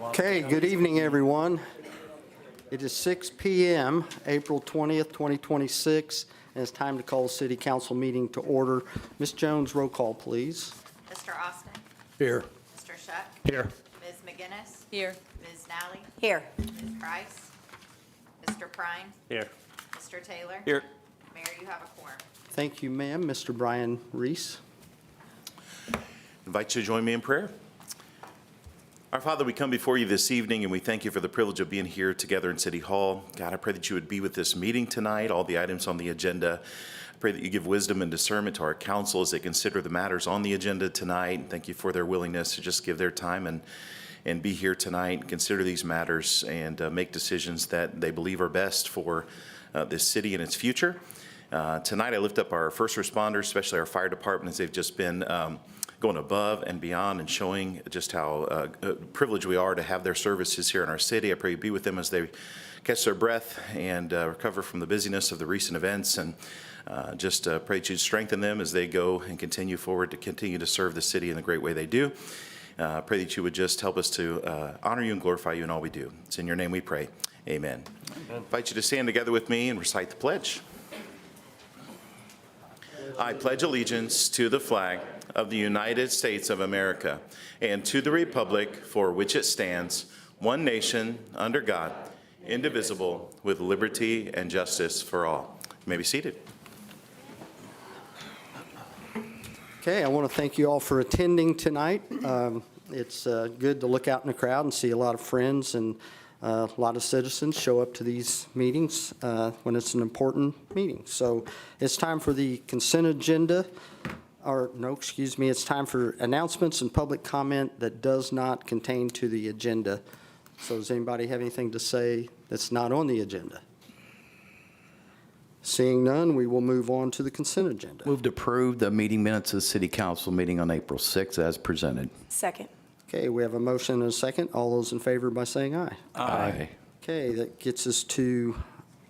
Okay, good evening, everyone. It is 6 p.m., April 20th, 2026, and it's time to call the City Council meeting to order. Ms. Jones, roll call, please. Mr. Austin? Here. Mr. Shuck? Here. Ms. McGinnis? Here. Ms. Nally? Here. Ms. Price? Mr. Prine? Here. Mr. Taylor? Here. Mayor, you have a quorum. Thank you, ma'am. Mr. Brian Reese. Invite you to join me in prayer. Our Father, we come before you this evening and we thank you for the privilege of being here together in City Hall. God, I pray that you would be with this meeting tonight, all the items on the agenda. I pray that you give wisdom and discernment to our council as they consider the matters on the agenda tonight. Thank you for their willingness to just give their time and be here tonight and consider these matters and make decisions that they believe are best for this city and its future. Tonight, I lift up our first responders, especially our fire department, as they've just been going above and beyond and showing just how privileged we are to have their services here in our city. I pray you be with them as they catch their breath and recover from the busyness of the recent events, and just pray that you strengthen them as they go and continue forward to continue to serve the city in the great way they do. Pray that you would just help us to honor you and glorify you in all we do. It's in your name we pray. Amen. I invite you to stand together with me and recite the pledge. I pledge allegiance to the flag of the United States of America and to the republic for which it stands, one nation, under God, indivisible, with liberty and justice for all. You may be seated. Okay, I want to thank you all for attending tonight. It's good to look out in the crowd and see a lot of friends and a lot of citizens show up to these meetings when it's an important meeting. So it's time for the consent agenda, it's time for announcements and public comment that does not contain to the agenda. So does anybody have anything to say that's not on the agenda? Seeing none, we will move on to the consent agenda. Move to approve the meeting minutes of the City Council meeting on April 6th as presented. Second. Okay, we have a motion and a second. All those in favor by saying aye. Aye. Okay, that gets us to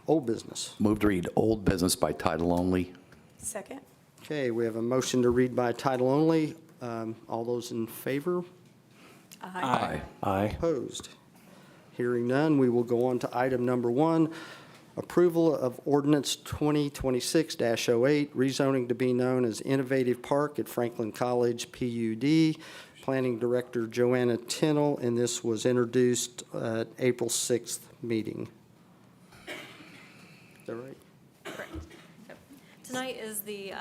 old business. Move to read old business by title only. Second. Okay, we have a motion to read by title only. All those in favor? Aye. Opposed? Hearing none, we will go on to item number 1, approval of ordinance 2026-08, rezoning to be known as Innovative Park at Franklin College PUD. Planning Director Joanna Tinnell, and this was introduced at April 6th meeting. Is that right? Correct. Yep. Tonight is the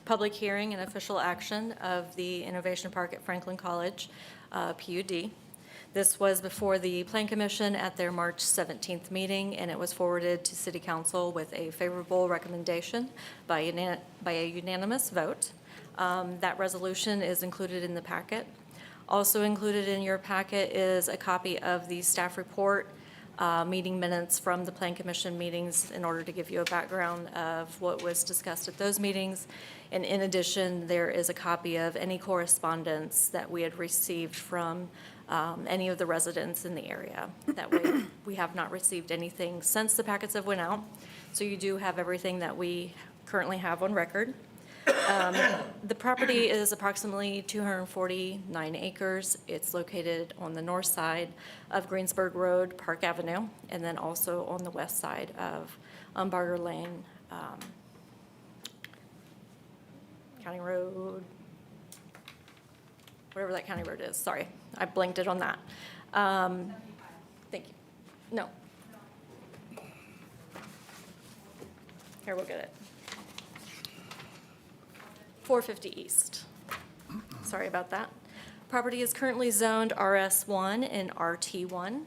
public hearing and official action of the Innovation Park at Franklin College, PUD. This was before the Plan Commission at their March 17th meeting, and it was forwarded to City Council with a favorable recommendation by a unanimous vote. That resolution is included in the packet. Also included in your packet is a copy of the staff report, meeting minutes from the Plan Commission meetings in order to give you a background of what was discussed at those meetings. And in addition, there is a copy of any correspondence that we had received from any of the residents in the area. That way, we have not received anything since the packets have went out. So you do have everything that we currently have on record. The property is approximately 249 acres. It's located on the north side of Greensburg Road, Park Avenue, and then also on the west side of Umbarger Lane, County Road, whatever that county road is. Sorry, I blanked it on that. Thank you. No. Here, we'll get it. 450 East. Sorry about that. Property is currently zoned RS1 and RT1.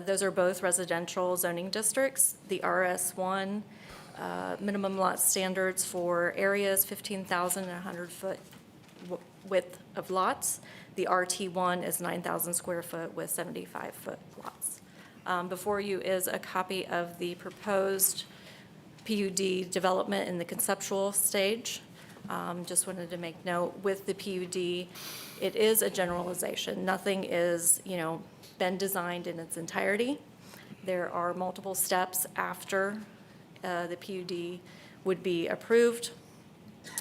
Those are both residential zoning districts. The RS1 minimum lot standards for areas 15,100 foot width of lots. The RT1 is 9,000 square foot with 75 foot lots. Before you is a copy of the proposed PUD development in the conceptual stage. Just wanted to make note, with the PUD, it is a generalization. Nothing is, been designed in its entirety. There are multiple steps after the PUD would be approved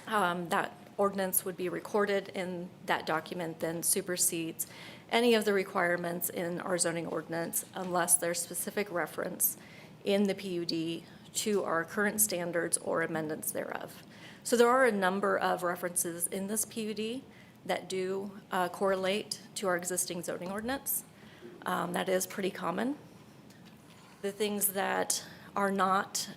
that ordinance would be recorded in that document then supersedes any of the requirements in our zoning ordinance unless there's specific reference in the PUD to our current standards or amendments thereof. So there are a number of references in this PUD that do correlate to our existing zoning ordinance. That is pretty common. The things that are not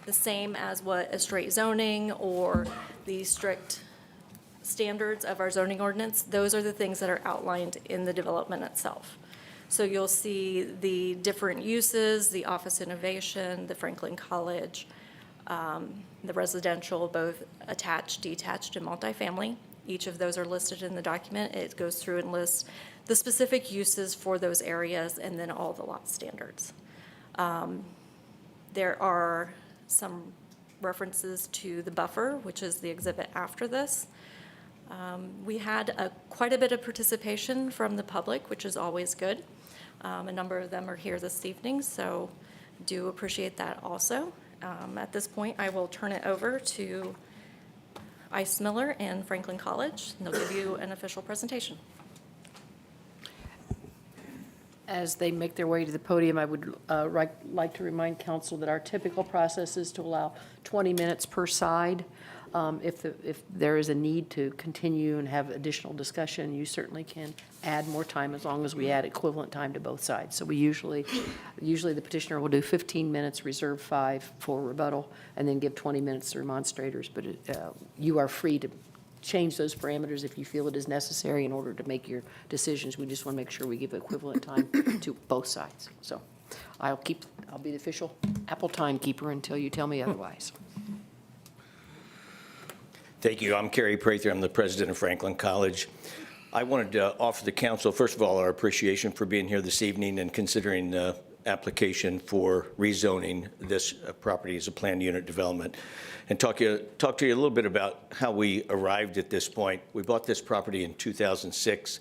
the same as what a straight zoning or the strict standards of our zoning ordinance, those are the things that are outlined in the development itself. So you'll see the different uses, the office innovation, the Franklin College, the residential, both attached, detached, and multifamily. Each of those are listed in the document. It goes through and lists the specific uses for those areas and then all the lot standards. There are some references to the buffer, which is the exhibit after this. We had quite a bit of participation from the public, which is always good. A number of them are here this evening, so do appreciate that also. At this point, I will turn it over to Ice Miller and Franklin College, and they'll give you an official presentation. As they make their way to the podium, I would like to remind council that our typical process is to allow 20 minutes per side. If there is a need to continue and have additional discussion, you certainly can add more time as long as we add equivalent time to both sides. So we usually the petitioner will do 15 minutes, reserve 5 for rebuttal, and then give 20 minutes to remonstrators. But you are free to change those parameters if you feel it is necessary in order to make your decisions. We just want to make sure we give equivalent time to both sides. So I'll be the official Apple timekeeper until you tell me otherwise. Thank you. I'm Kerry Prather. I'm the president of Franklin College. I wanted to offer the council, first of all, our appreciation for being here this evening and considering the application for rezoning this property as a planned unit development, and talk to you a little bit about how we arrived at this point. We bought this property in 2006,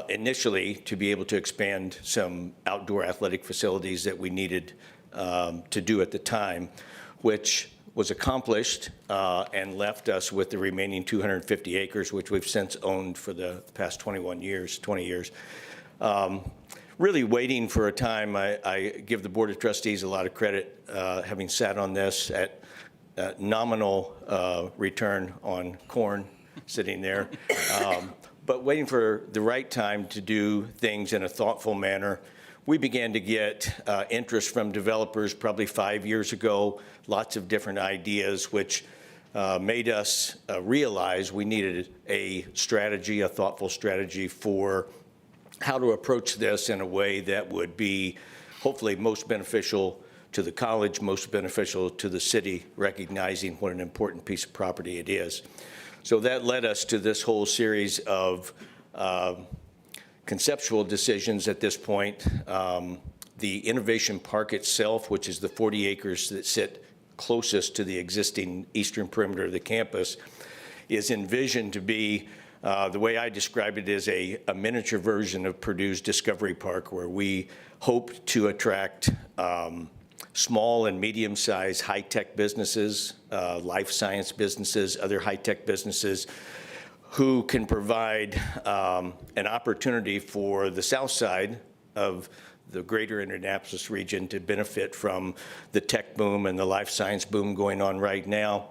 initially to be able to expand some outdoor athletic facilities that we needed to do at the time, which was accomplished and left us with the remaining 250 acres, which we've since owned for the past 20 years. Really waiting for a time. I give the Board of Trustees a lot of credit, having sat on this at nominal return on corn sitting there, but waiting for the right time to do things in a thoughtful manner. We began to get interest from developers probably 5 years ago, lots of different ideas, which made us realize we needed a strategy, a thoughtful strategy for how to approach this in a way that would be hopefully most beneficial to the college, most beneficial to the city, recognizing what an important piece of property it is. So that led us to this whole series of conceptual decisions at this point. The Innovation Park itself, which is the 40 acres that sit closest to the existing eastern perimeter of the campus, is envisioned to be, the way I describe it, is a miniature version of Purdue's Discovery Park, where we hope to attract small and medium-sized high-tech businesses, life science businesses, other high-tech businesses, who can provide an opportunity for the south side of the greater Indianapolis region to benefit from the tech boom and the life science boom going on right now.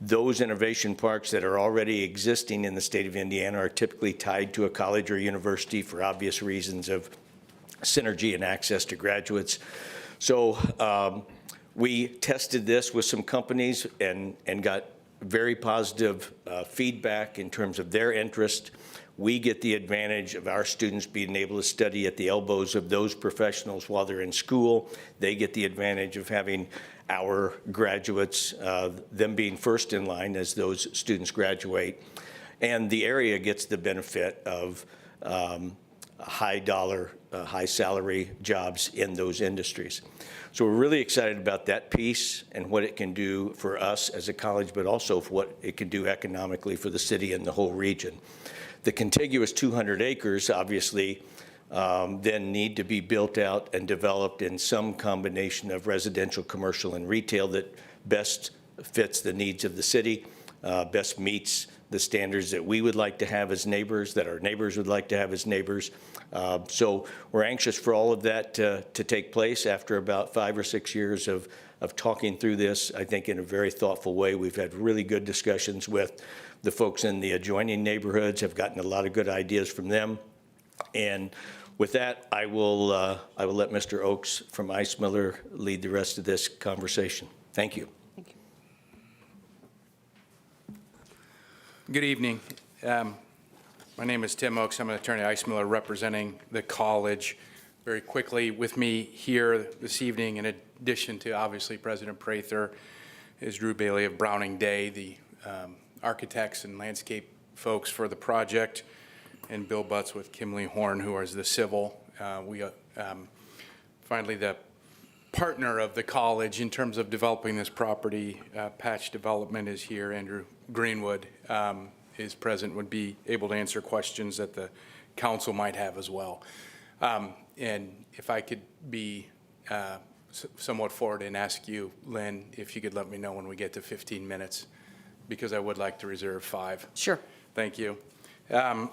Those innovation parks that are already existing in the state of Indiana are typically tied to a college or university for obvious reasons of synergy and access to graduates. So we tested this with some companies and got very positive feedback in terms of their interest. We get the advantage of our students being able to study at the elbows of those professionals while they're in school. They get the advantage of having our graduates, them being first in line as those students graduate. And the area gets the benefit of high dollar, high salary jobs in those industries. So we're really excited about that piece and what it can do for us as a college, but also for what it can do economically for the city and the whole region. The contiguous 200 acres obviously then need to be built out and developed in some combination of residential, commercial, and retail that best fits the needs of the city, best meets the standards that we would like to have as neighbors, that our neighbors would like to have as neighbors. So we're anxious for all of that to take place after about 5 or 6 years of talking through this, I think, in a very thoughtful way. We've had really good discussions with the folks in the adjoining neighborhoods, have gotten a lot of good ideas from them. And with that, I will let Mr. Oakes from Eismiller lead the rest of this conversation. Thank you. Thank you. Good evening. My name is Tim Oakes. I'm an attorney at Eismiller representing the college. Very quickly, with me here this evening, in addition to obviously President Prather, is Drew Bailey of Browning Day, the architects and landscape folks for the project, and Bill Butts with Kimley Horn, who is the civil. Finally, the partner of the college in terms of developing this property, Patch Development, is here. Andrew Greenwood is present, would be able to answer questions that the council might have as well. And if I could be somewhat forward and ask you, Lynn, if you could let me know when we get to 15 minutes, because I would like to reserve 5. Sure. Thank you. I've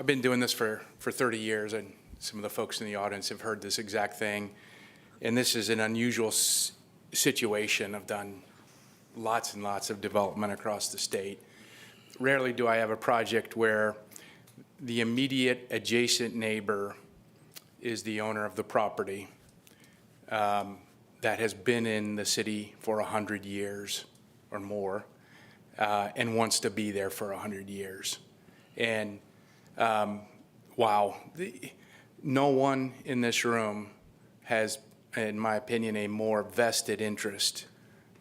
been doing this for 30 years, and some of the folks in the audience have heard this exact thing. And this is an unusual situation. I've done lots and lots of development across the state. Rarely do I have a project where the immediate adjacent neighbor is the owner of the property that has been in the city for 100 years or more and wants to be there for 100 years. And wow, no one in this room has, in my opinion, a more vested interest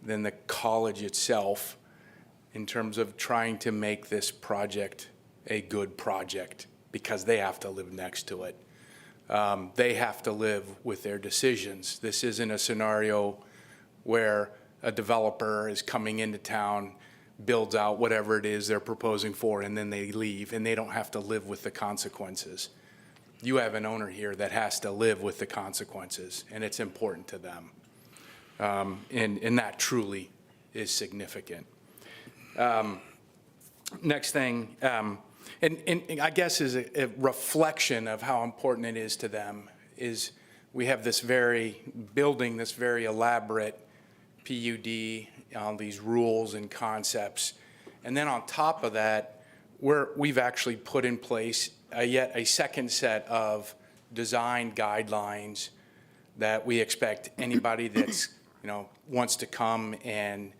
than the college itself in terms of trying to make this project a good project, because they have to live next to it. They have to live with their decisions. This isn't a scenario where a developer is coming into town, builds out whatever it is they're proposing for, and then they leave, and they don't have to live with the consequences. You have an owner here that has to live with the consequences, and it's important to them. And that truly is significant. Next thing, and I guess is a reflection of how important it is to them, is we have this very elaborate PUD, all these rules and concepts. And then on top of that, we've actually put in place yet a second set of design guidelines that we expect anybody that's, wants to come and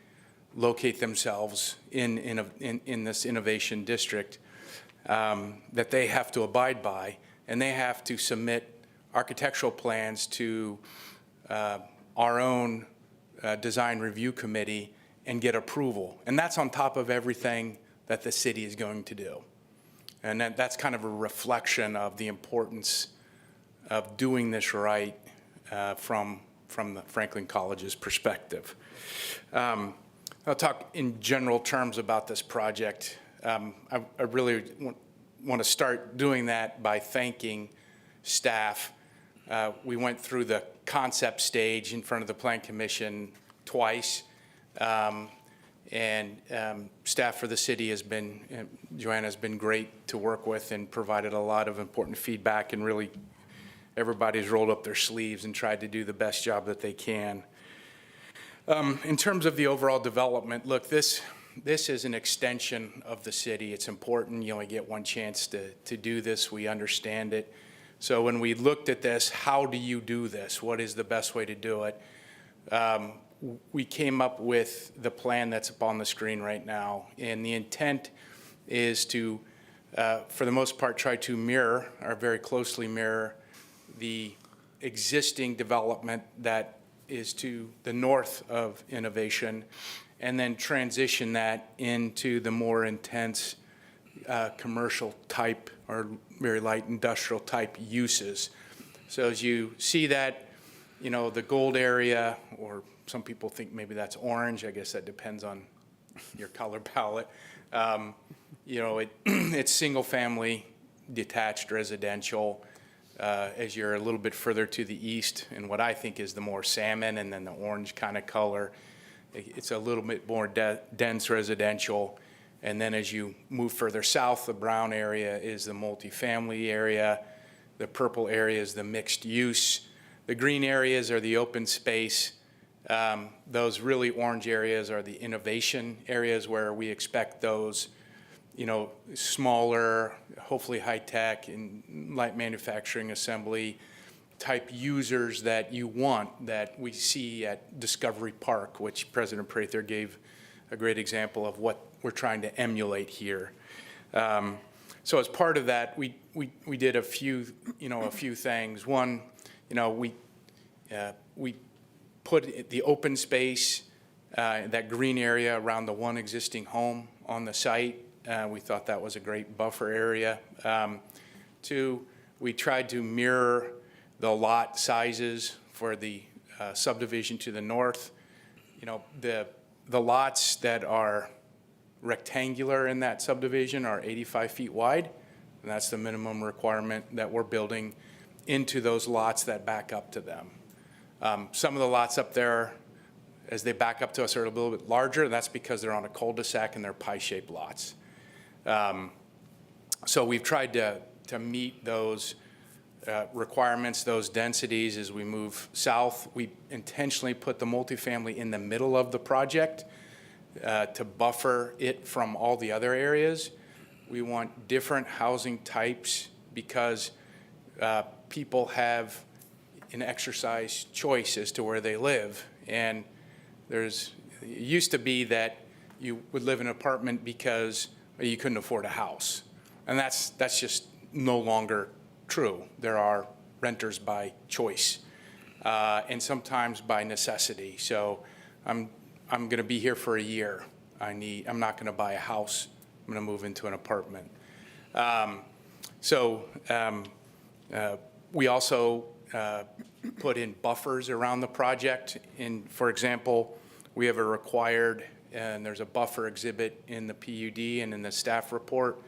locate themselves in this innovation district, that they have to abide by, and they have to submit architectural plans to our own design review committee and get approval. And that's on top of everything that the city is going to do. And that's kind of a reflection of the importance of doing this right from the Franklin College's perspective. I'll talk in general terms about this project. I really want to start doing that by thanking staff. We went through the concept stage in front of the Plan Commission twice. And staff for the city has been, Joanna's been great to work with and provided a lot of important feedback, and really everybody's rolled up their sleeves and tried to do the best job that they can. In terms of the overall development, look, this is an extension of the city. It's important. You only get one chance to do this. We understand it. So when we looked at this, how do you do this? What is the best way to do it? We came up with the plan that's up on the screen right now. And the intent is to, for the most part, try to mirror, or very closely mirror, the existing development that is to the north of Innovation, and then transition that into the more intense commercial type or very light industrial type uses. So as you see that, the gold area, or some people think maybe that's orange. I guess that depends on your color palette. It's single family, detached residential. As you're a little bit further to the east, and what I think is the more salmon and then the orange kind of color, It's a little bit more dense residential. And then as you move further south, the brown area is the multifamily area. The purple area is the mixed use. The green areas are the open space. Those really orange areas are the innovation areas where we expect those, smaller, hopefully high-tech and light manufacturing assembly type users that you want, that we see at Discovery Park, which President Prather gave a great example of what we're trying to emulate here. So as part of that, we did a few things. One, we put the open space, that green area around the one existing home on the site. We thought that was a great buffer area. Two, we tried to mirror the lot sizes for the subdivision to the north. The lots that are rectangular in that subdivision are 85 feet wide, and that's the minimum requirement that we're building into those lots that back up to them. Some of the lots up there, as they back up to us, are a little bit larger, and that's because they're on a cul-de-sac and they're pie-shaped lots. So we've tried to meet those requirements, those densities as we move south. We intentionally put the multifamily in the middle of the project to buffer it from all the other areas. We want different housing types because people have an exercise choice as to where they live. And it used to be that you would live in an apartment because you couldn't afford a house. And that's just no longer true. There are renters by choice and sometimes by necessity. So I'm going to be here for a year. I'm not going to buy a house. I'm going to move into an apartment. We also put in buffers around the project. For example, we have a required, and there's a buffer exhibit in the PUD and in the staff report.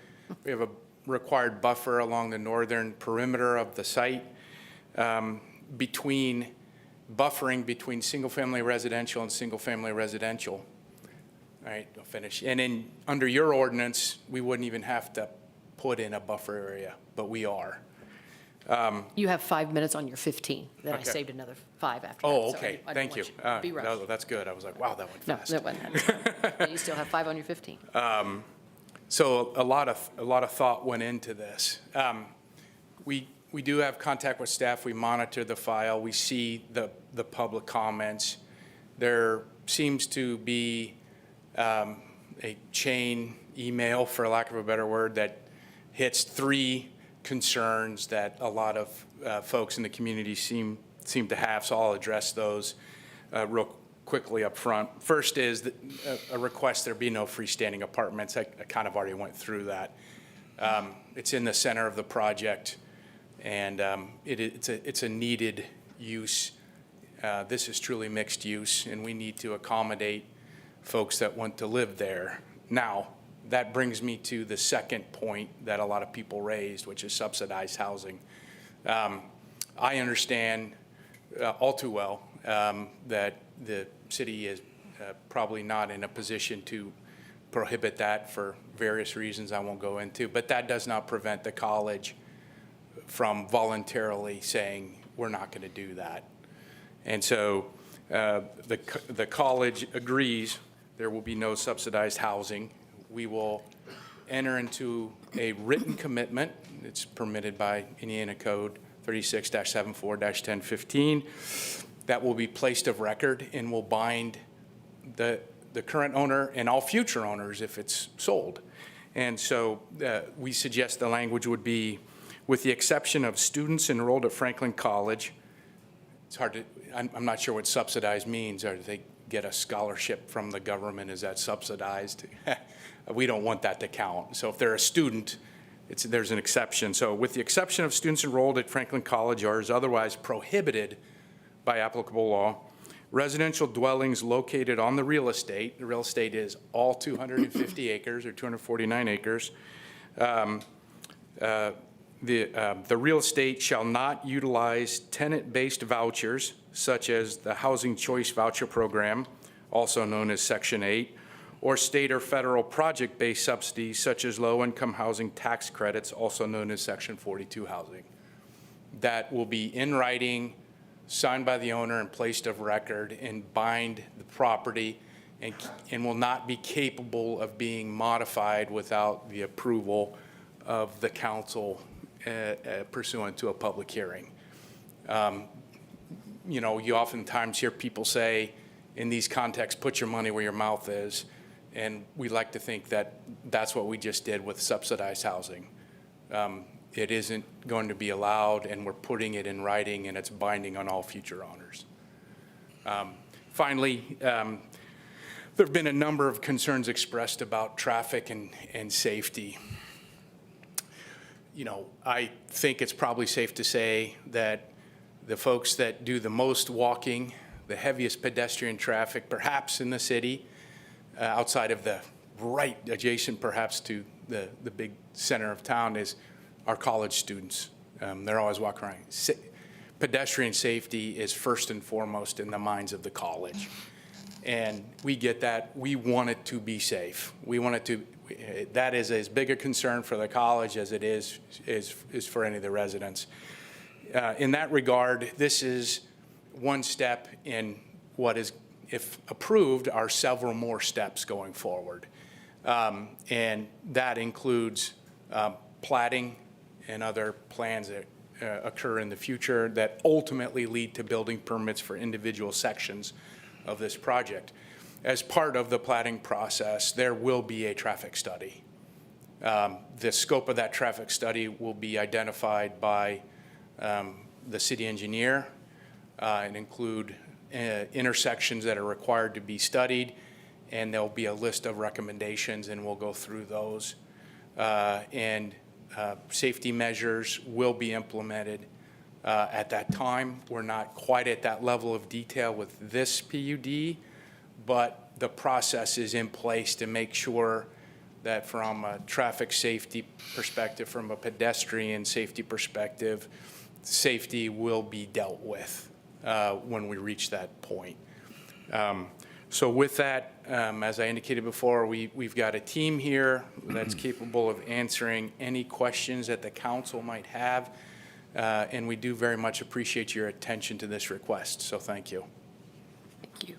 We have a required buffer along the northern perimeter of the site buffering between single-family residential and single-family residential. All right, I'll finish. And under your ordinance, we wouldn't even have to put in a buffer area, but we are. You have 5 minutes on your 15, then I Okay. saved another 5 after that. Oh, so okay, I didn't thank want you. to be rushed. That's good. I was like, wow, that went No, fast. that wasn't. But you still have 5 on your 15. So a lot of thought went into this. We do have contact with staff. We monitor the file. We see the public comments. There seems to be a chain email, for lack of a better word, that hits 3 concerns that a lot of folks in the community seem to have. So I'll address those real quickly up front. First is that a request there be no freestanding apartments. I kind of already went through that. It's in the center of the project, and it's a needed use. This is truly mixed use, and we need to accommodate folks that want to live there. Now, that brings me to the second point that a lot of people raised, which is subsidized housing. I understand all too well that the city is probably not in a position to prohibit that for various reasons I won't go into, but that does not prevent the college from voluntarily saying we're not going to do that. And so the college agrees there will be no subsidized housing. We will enter into a written commitment. It's permitted by Indiana Code 36-74-1015. That will be placed of record and will bind the current owner and all future owners if it's sold. And so we suggest the language would be, with the exception of students enrolled at Franklin College. It's hard to, I'm not sure what subsidized means. Or do they get a scholarship from the government? Is that subsidized? We don't want that to count. So if they're a student, there's an exception. So with the exception of students enrolled at Franklin College or is otherwise prohibited by applicable law, residential dwellings located on the real estate is all 250 acres or 249 acres. The real estate shall not utilize tenant-based vouchers, such as the Housing Choice Voucher Program also known as Section 8, or state or federal project-based subsidies such as low-income housing tax credits, also known as Section 42 housing. That will be in writing, signed by the owner and placed of record, and bind the property and will not be capable of being modified without the approval of the council pursuant to a public hearing. You know, you oftentimes hear people say in these contexts, put your money where your mouth is. And we like to think that that's what we just did with subsidized housing. It isn't going to be allowed, and we're putting it in writing, and it's binding on all future owners. Finally, there have been a number of concerns expressed about traffic and safety. You know, I think it's probably safe to say that the folks that do the most walking, the heaviest pedestrian traffic, perhaps in the city, outside of the right adjacent perhaps to the big center of town, is our college students. They're always walking around. Pedestrian safety is first and foremost in the minds of the college. And we get that. We want it to be safe. We want it to, that is as big a concern for the college as it is for any of the residents. In that regard, this is one step in what is, if approved, are several more steps going forward. And that includes platting and other plans that occur in the future that ultimately lead to building permits for individual sections of this project. As part of the platting process, there will be a traffic study. The scope of that traffic study will be identified by the city engineer and include intersections that are required to be studied, and there'll be a list of recommendations, and we'll go through those. Safety measures will be implemented at that time. We're not quite at that level of detail with this PUD, but the process is in place to make sure that from a traffic safety perspective, from a pedestrian safety perspective, safety will be dealt with when we reach that point. So with that, as I indicated before, we've got a team here that's capable of answering any questions that the council might have, and we do very much appreciate your attention to this request, so thank you. Thank you.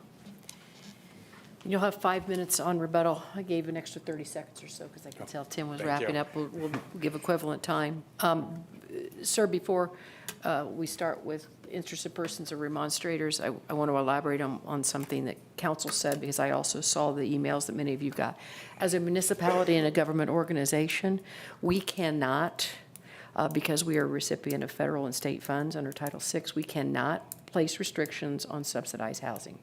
You'll have 5 minutes on rebuttal. I gave an extra 30 seconds or so because I could tell Tim was Thank you. wrapping up. We'll give equivalent time. Sir, before we start with interested persons or remonstrators, I want to elaborate on something that council said, because I also saw the emails that many of you got. As a municipality and a government organization, we cannot, because we are a recipient of federal and state funds under Title VI, we cannot place restrictions on subsidized housing.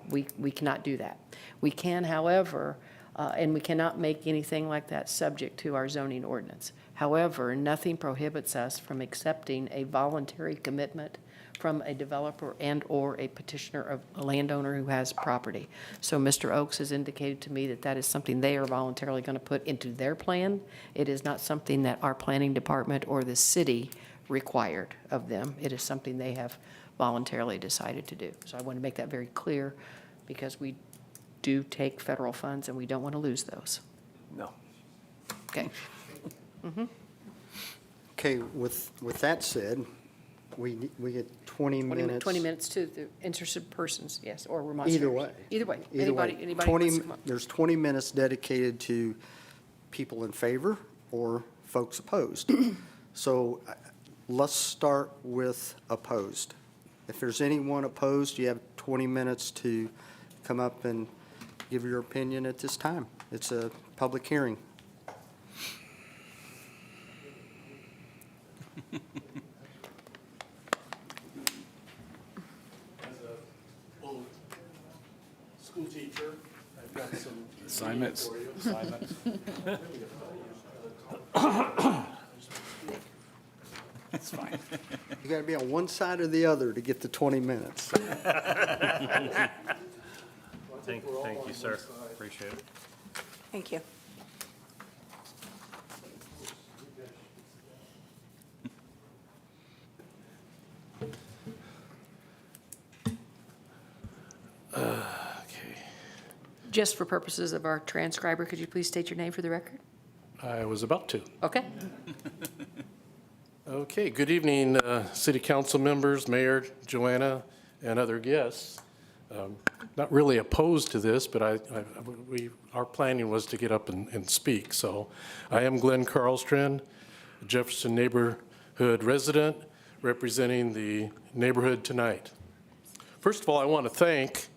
We cannot do that. We can, however, and we cannot make anything like that subject to our zoning ordinance. However, nothing prohibits us from accepting a voluntary commitment from a developer and/or a petitioner of a landowner who has property. So Mr. Oakes has indicated to me that that is something they are voluntarily going to put into their plan. It is not something that our planning department or the city required of them. It is something they have voluntarily decided to do. So I want to make that very clear, because we do take federal funds and we don't want to lose those. No. Okay. Okay, with that said, we get 20 minutes. 20 minutes to the interested persons, yes, or remonstrators. Either way. Either way. Either way. Anybody wants to come up. There's 20 minutes dedicated to people in favor or folks opposed. So let's start with opposed. If there's anyone opposed, you have 20 minutes to come up and give your opinion at this time. It's a public hearing. As a old school teacher, I've got some Assignments. for you. Assignments. That's fine. You got to be on one side or the other to get the 20 minutes. Thank you, sir. Appreciate it. Thank you. Okay. Just for purposes of our transcriber, could you please state your name for the record? I was about to. Okay. Okay, good evening, city council members, Mayor, Joanna, and other guests. Not really opposed to this, but our planning was to get up and speak. So I am Glenn Carlstrand, Jefferson neighborhood resident, representing the neighborhood tonight. First of all, I want to thank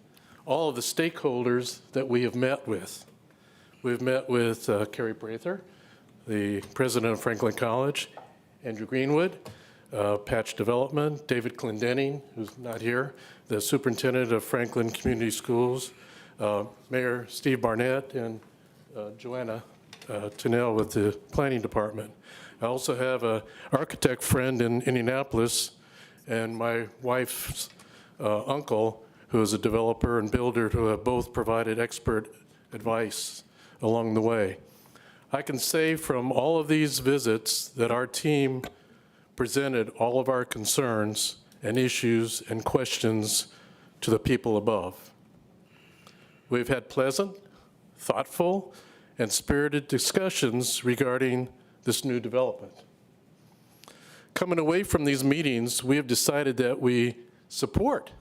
all of the stakeholders that we have met with. We've met with Carrie Prather, the president of Franklin College, Andrew Greenwood, Patch Development, David Clendenning, who's not here, the superintendent of Franklin Community Schools, Mayor Steve Barnett, and Joanna Tunnell with the planning department. I also have an architect friend in Indianapolis and my wife's uncle, who is a developer and builder, who have both provided expert advice along the way. I can say from all of these visits that our team presented all of our concerns and issues and questions to the people above. We've had pleasant, thoughtful, and spirited discussions regarding this new development. Coming away from these meetings, we have decided that we support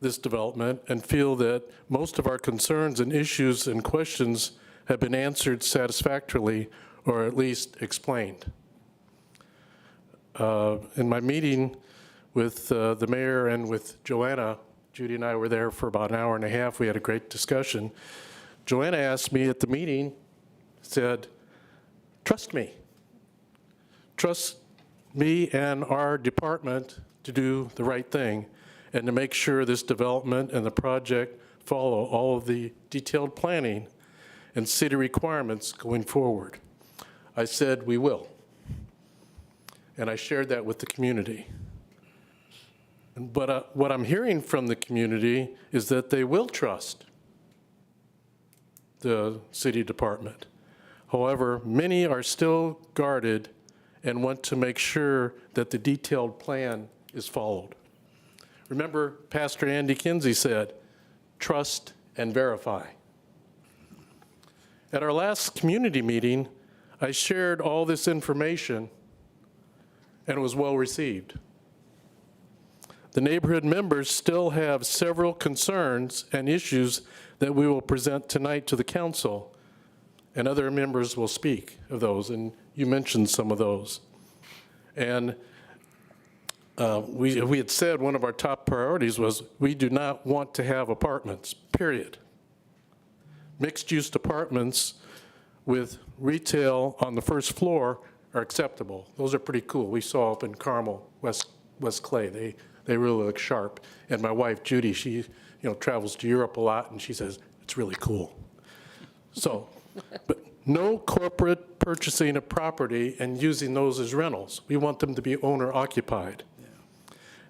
this development and feel that most of our concerns and issues and questions have been answered satisfactorily or at least explained. In my meeting with the mayor and with Joanna, Judy and I were there for about an hour and a half. We had a great discussion. Joanna asked me at the meeting, said, trust me. Trust me and our department to do the right thing and to make sure this development and the project follow all of the detailed planning and city requirements going forward. I said we will. And I shared that with the community. But what I'm hearing from the community is that they will trust the city department. However, many are still guarded and want to make sure that the detailed plan is followed. Remember, Pastor Andy Kinsey said, trust and verify. At our last community meeting, I shared all this information and it was well received. The neighborhood members still have several concerns and issues that we will present tonight to the council, and other members will speak of those, and you mentioned some of those. And we had said one of our top priorities was we do not want to have apartments, period. Mixed-use apartments with retail on the first floor are acceptable. Those are pretty cool. We saw up in Carmel, West Clay. They really look sharp. And my wife, Judy, she travels to Europe a lot, and she says, it's really cool. So, but no corporate purchasing of property and using those as rentals. We want them to be owner-occupied.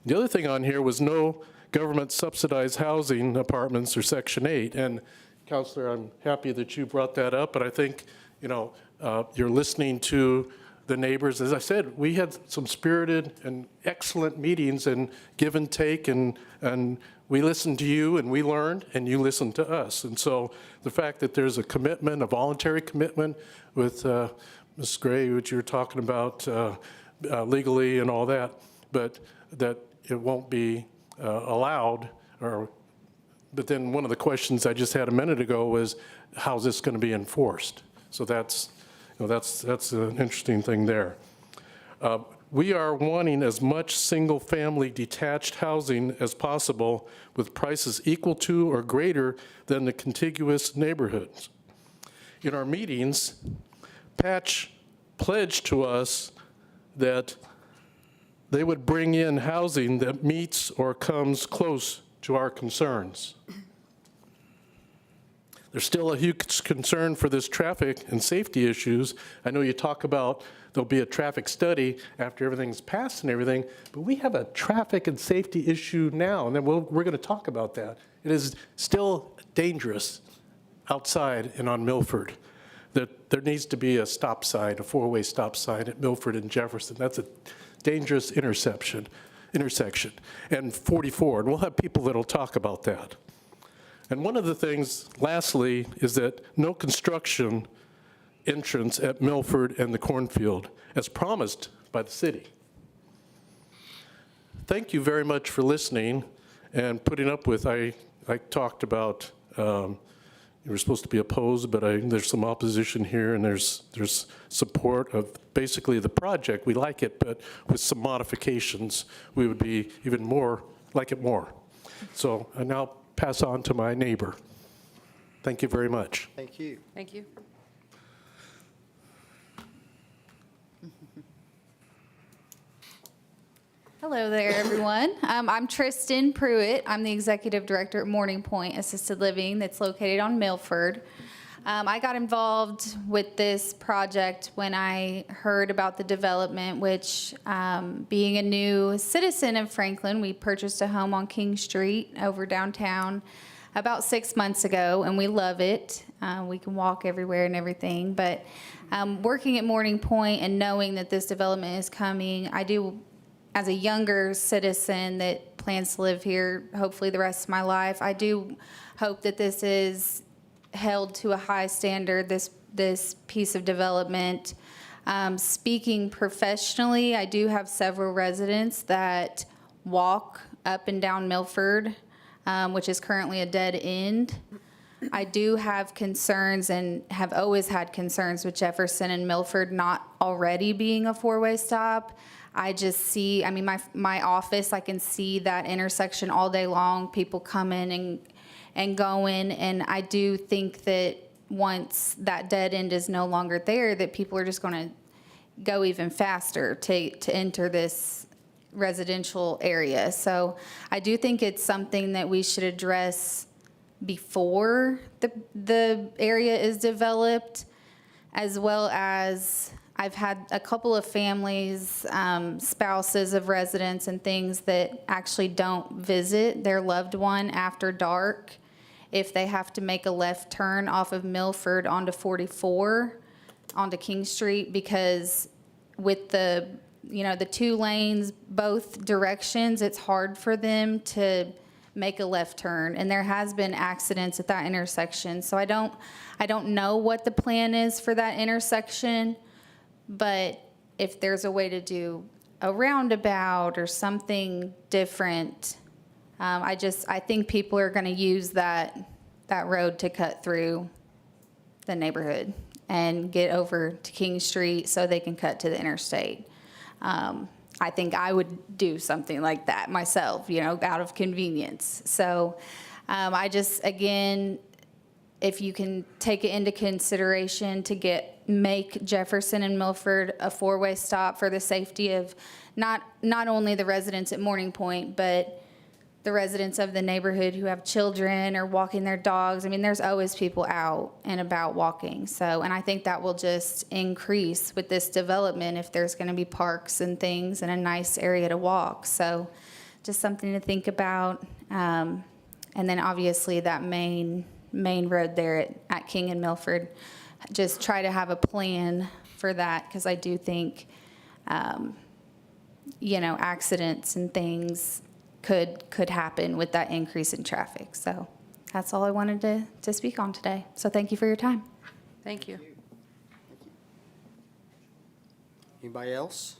The other thing on here was no government subsidized housing apartments or Section 8. And Counselor, I'm happy that you brought that up, but I think, you're listening to the neighbors. As I said, we had some spirited and excellent meetings and give and take, and we listened to you and we learned and you listened to us. And so the fact that there's a commitment, a voluntary commitment with Ms. Gray, which you were talking about legally and all that, but that it won't be allowed, but then one of the questions I just had a minute ago was, how's this going to be enforced? So that's an interesting thing there. We are wanting as much single-family detached housing as possible with prices equal to or greater than the contiguous neighborhoods. In our meetings, Patch pledged to us that they would bring in housing that meets or comes close to our concerns. There's still a huge concern for this traffic and safety issues. I know you talk about there'll be a traffic study after everything's passed and everything, but we have a traffic and safety issue now, and then we're going to talk about that. It is still dangerous outside and on Milford. That there needs to be a stop sign, a four-way stop sign at Milford and Jefferson. That's a dangerous intersection, and 44, and we'll have people that'll talk about that. And one of the things, lastly, is that no construction entrance at Milford and the cornfield, as promised by the city. Thank you very much for listening and putting up with, I talked about, you were supposed to be opposed, but there's some opposition here, and there's support of basically the project. We like it, but with some modifications, we would be even more, like it more. So I now pass on to my neighbor. Thank you very much. Thank you. Thank you. Hello there, everyone. I'm Tristan Pruitt. I'm the Executive Director at Morning Point Assisted Living that's located on Milford. I got involved with this project when I heard about the development, which, being a new citizen of Franklin, we purchased a home on King Street over downtown about 6 months ago, and we love it. We can walk everywhere and everything, but working at Morning Point and knowing that this development is coming, I do, as a younger citizen that plans to live here hopefully the rest of my life, I do hope that this is held to a high standard, this piece of development. Speaking professionally, I do have several residents that walk up and down Milford, which is currently a dead end. I do have concerns and have always had concerns with Jefferson and Milford not already being a four-way stop. I just see, I mean, my office, I can see that intersection all day long, people coming and going, and I do think that once that dead end is no longer there, that people are just going to go even faster to enter this residential area. So I do think it's something that we should address before the area is developed, as well as I've had a couple of families, spouses of residents and things that actually don't visit their loved one after dark if they have to make a left turn off of Milford onto 44 onto King Street, because with the 2 lanes both directions, it's hard for them to make a left turn, and there has been accidents at that intersection. So I don't know what the plan is for that intersection. But if there's a way to do a roundabout or something different, I think people are going to use that road to cut through the neighborhood and get over to King Street so they can cut to the interstate. I think I would do something like that myself, out of convenience. So again, if you can take it into consideration to make Jefferson and Milford a four-way stop for the safety of not only the residents at Morning Point, but the residents of the neighborhood who have children or walking their dogs. I mean, there's always people out and about walking. So, and I think that will just increase with this development if there's going to be parks and things and a nice area to walk. So just something to think about. And then obviously that main road there at King and Milford, just try to have a plan for that, because I do think, accidents and things could happen with that increase in traffic. So that's all I wanted to speak on today. So thank you for your time. Thank you. Anybody else?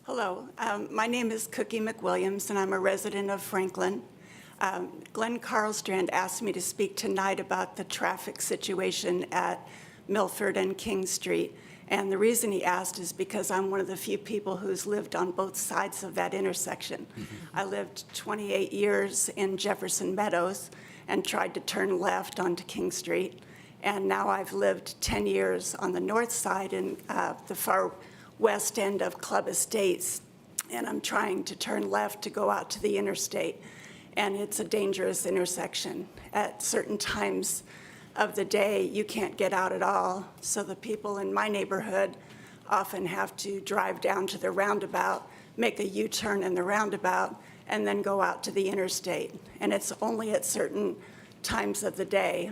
Hello, my name is Cookie McWilliams, and I'm a resident of Franklin. Glenn Carlstrand asked me to speak tonight about the traffic situation at Milford and King Street. And the reason he asked is because I'm one of the few people who's lived on both sides of that intersection. I lived 28 years in Jefferson Meadows and tried to turn left onto King Street. And now I've lived 10 years on the north side in the far west end of Club Estates, and I'm trying to turn left to go out to the interstate. And it's a dangerous intersection. At certain times of the day, you can't get out at all. So the people in my neighborhood often have to drive down to the roundabout, make a U-turn in the roundabout, and then go out to the interstate. And it's only at certain times of the day.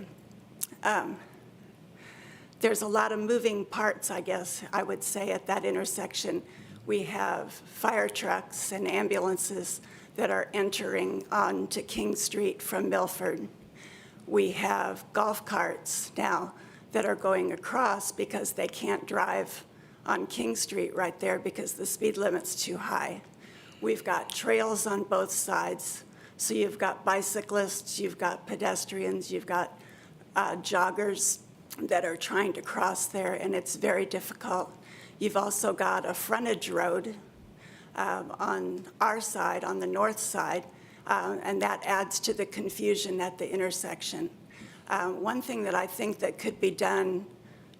There's a lot of moving parts, I guess I would say, at that intersection. We have fire trucks and ambulances that are entering onto King Street from Milford. We have golf carts now that are going across because they can't drive on King Street right there because the speed limit's too high. We've got trails on both sides. So you've got bicyclists, you've got pedestrians, you've got joggers that are trying to cross there, and it's very difficult. You've also got a frontage road on our side, on the north side, and that adds to the confusion at the intersection. One thing that I think that could be done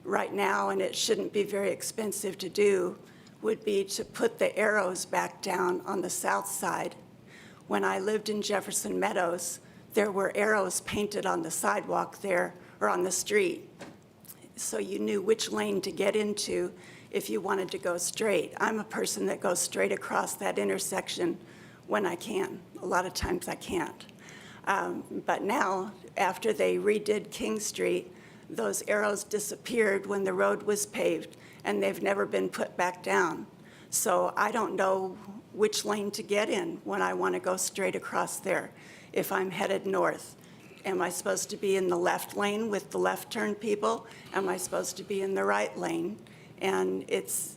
right now, and it shouldn't be very expensive to do, would be to put the arrows back down on the south side. When I lived in Jefferson Meadows, there were arrows painted on the sidewalk there, or on the street, so you knew which lane to get into if you wanted to go straight. I'm a person that goes straight across that intersection when I can. A lot of times I can't. But now, after they redid King Street, those arrows disappeared when the road was paved, and they've never been put back down. So I don't know which lane to get in when I want to go straight across there if I'm headed north. Am I supposed to be in the left lane with the left turn people? Am I supposed to be in the right lane? And it's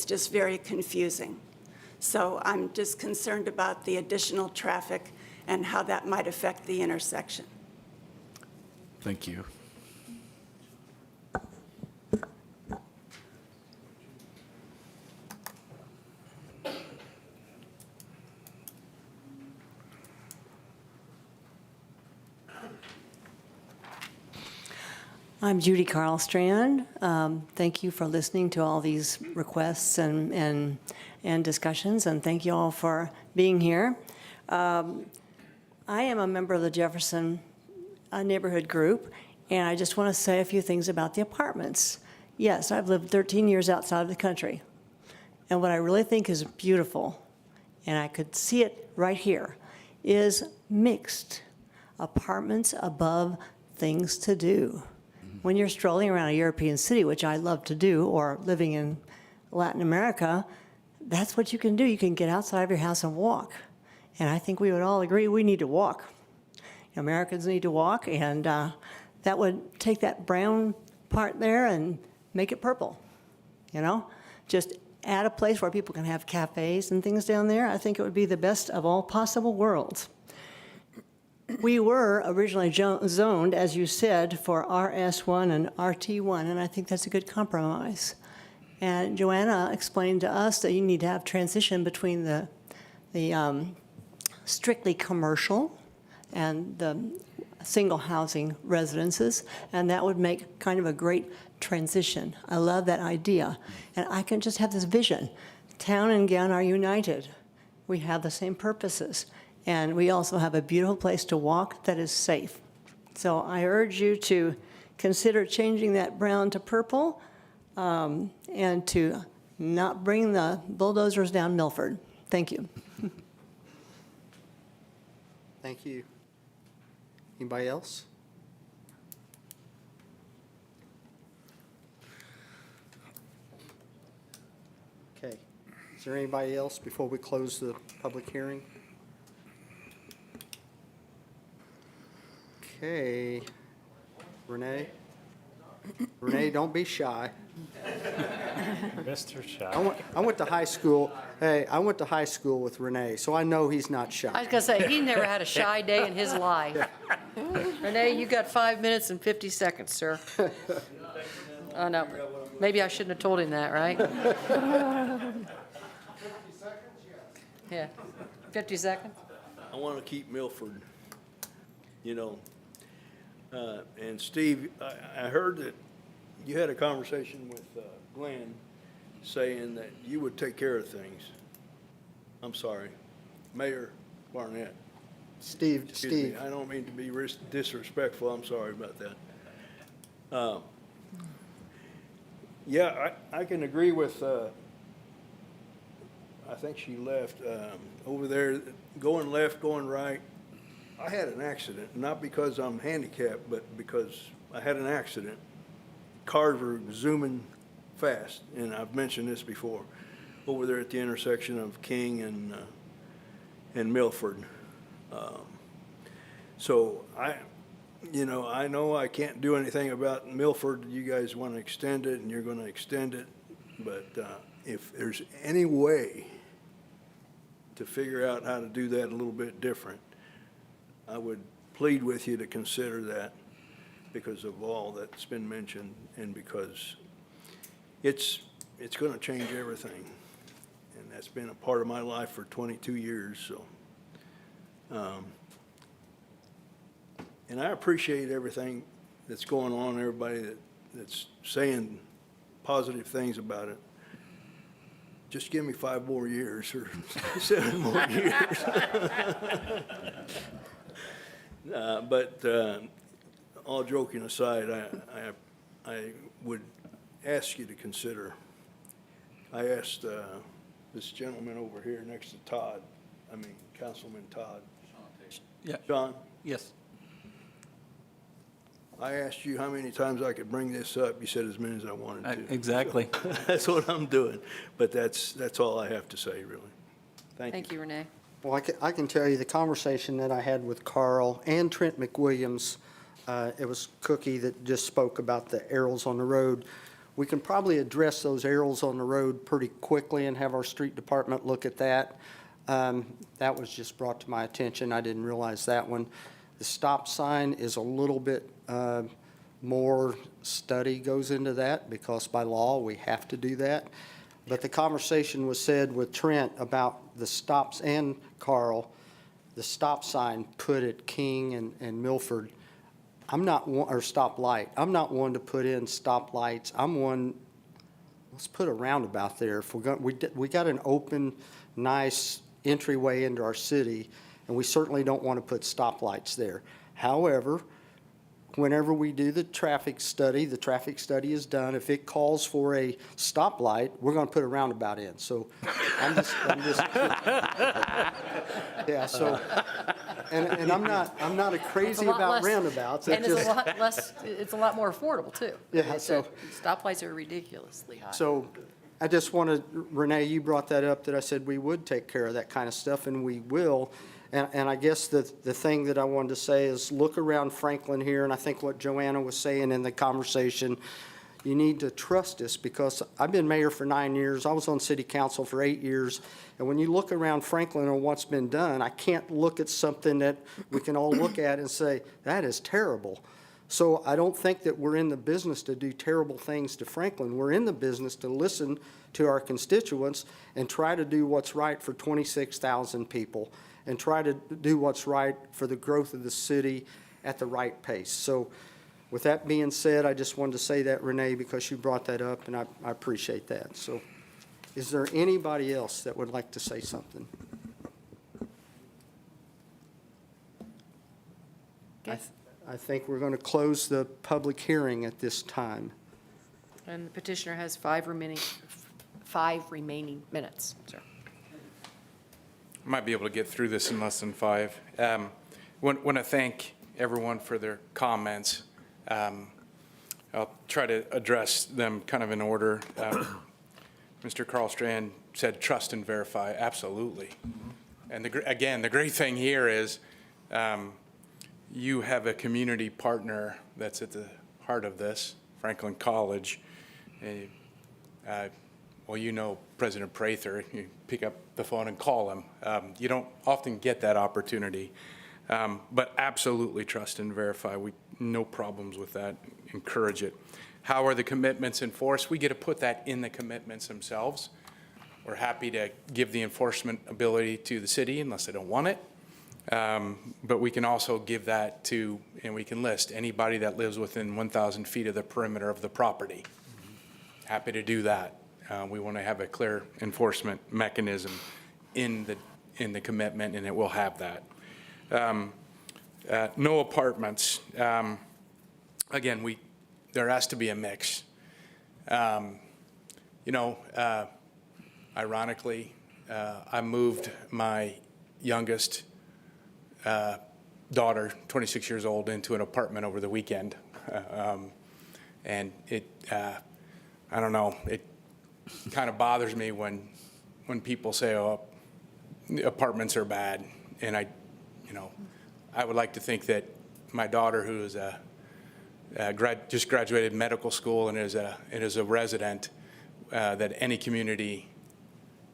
just very confusing. So I'm just concerned about the additional traffic and how that might affect the intersection. Thank you. I'm Judy Carlstrand. Thank you for listening to all these requests and discussions, and thank you all for being here. I am a member of the Jefferson neighborhood group, and I just want to say a few things about the apartments. Yes, I've lived 13 years outside of the country, and what I really think is beautiful, and I could see it right here, is mixed apartments above things to do. When you're strolling around a European city, which I love to do, or living in Latin America, that's what you can do. You can get outside of your house and walk. And I think we would all agree we need to walk. Americans need to walk, and that would take that brown part there and make it purple, you know? Just add a place where people can have cafes and things down there. I think it would be the best of all possible worlds. We were originally zoned, as you said, for RS1 and RT1, and I think that's a good compromise. And Joanna explained to us that you need to have transition between the strictly commercial and the single housing residences, and that would make kind of a great transition. I love that idea. And I can just have this vision. Town and gown are united. We have the same purposes. And we also have a beautiful place to walk that is safe. So I urge you to consider changing that brown to purple and to not bring the bulldozers down Milford. Thank you. Thank you. Anybody else? Okay. Is there anybody else before we close the public hearing? Okay. Renee? Renee, don't be shy. Mr. Shy. I went to high school. Hey, I went to high school with Renee, so I know he's not I shy. was going to say, he never had a shy day in his life. Renee, you got 5 minutes and 50 seconds, sir. Oh, no. Maybe I shouldn't have told him that, right? 50 seconds, yeah. 50 seconds? I want to keep Milford, you know. And Steve, I heard that you had a conversation with Glenn saying that you would take care of things. I'm sorry, Mayor Barnett. Steve, Excuse me, I don't mean to be disrespectful. I'm sorry about that. Yeah, I can agree with, I think she left, over there, going left, going right. I had an accident, not because I'm handicapped, but because I had an accident. Cars were zooming fast, and I've mentioned this before, over there at the intersection of King and Milford. So I know I can't do anything about Milford. You guys want to extend it, and you're going to extend it. But if there's any way to figure out how to do that a little bit different, I would plead with you to consider that because of all that's been mentioned and because it's going to change everything. And that's been a part of my life for 22 years, so. And I appreciate everything that's going on, everybody that's saying positive things about it. Just give me 5 more years or 7 more years. But all joking aside, I would ask you to consider. I asked this gentleman over here next to Todd, Councilman Todd. Yeah. John, Yes. I asked you how many times I could bring this up. You said as many as I wanted to. Exactly. So that's what I'm doing. But that's all I have to say, really. Thank you. Thank you, Renee. Well, I can tell you the conversation that I had with Carl and Trent McWilliams, it was Cookie that just spoke about the arrows on the road. We can probably address those arrows on the road pretty quickly and have our street department look at that. That was just brought to my attention. I didn't realize that one. The stop sign is a little bit more study goes into that because by law we have to do that. But the conversation was said with Trent about the stops and Carl, the stop sign put at King and Milford. I'm not one, or stoplight. I'm not one to put in stoplights. I'm one, let's put a roundabout there. If we're going, we got an open, nice entryway into our city, and we certainly don't want to put stoplights there. However, whenever we do the traffic study is done. If it calls for a stoplight, we're going to put a roundabout in. So I'm just yeah, so, and I'm not crazy about roundabouts. And it's a lot more affordable, too. Yeah, so. Stoplights are ridiculously high. So I just wanted, Renee, you brought that up, that I said we would take care of that kind of stuff, and we will. And I guess the thing that I wanted to say is look around Franklin here, and I think what Joanna was saying in the conversation, you need to trust us because I've been mayor for 9 years. I was on city council for 8 years. And when you look around Franklin on what's been done, I can't look at something that we can all look at and say, that is terrible. So I don't think that we're in the business to do terrible things to Franklin. We're in the business to listen to our constituents and try to do what's right for 26,000 people and try to do what's right for the growth of the city at the right pace. So with that being said, I just wanted to say that, Renee, because you brought that up, and I appreciate that. So is there anybody else that would like to say something? I think we're going to close the public hearing at this time. And the petitioner has 5 remaining minutes, sir. Might be able to get through this in less than 5. Want to thank everyone for their comments. I'll try to address them kind of in order. Mr. Carl Strand said trust and verify, absolutely. And again, the great thing here is you have a community partner that's at the heart of this, Franklin College. Well, you know President Prather, you pick up the phone and call him. You don't often get that opportunity, but absolutely trust and verify. No problems with that, encourage it. How are the commitments enforced? We get to put that in the commitments themselves. We're happy to give the enforcement ability to the city unless they don't want it. But we can also give that to, and we can list anybody that lives within 1,000 feet of the perimeter of the property. Happy to do that. We want to have a clear enforcement mechanism in the commitment, and it will have that. No apartments. Again, there has to be a mix. Ironically, I moved my youngest daughter, 26 years old, into an apartment over the weekend. And it, I don't know, it kind of bothers me when people say, oh, apartments are bad. And I would like to think that my daughter, who is just graduated medical school and is a resident, that any community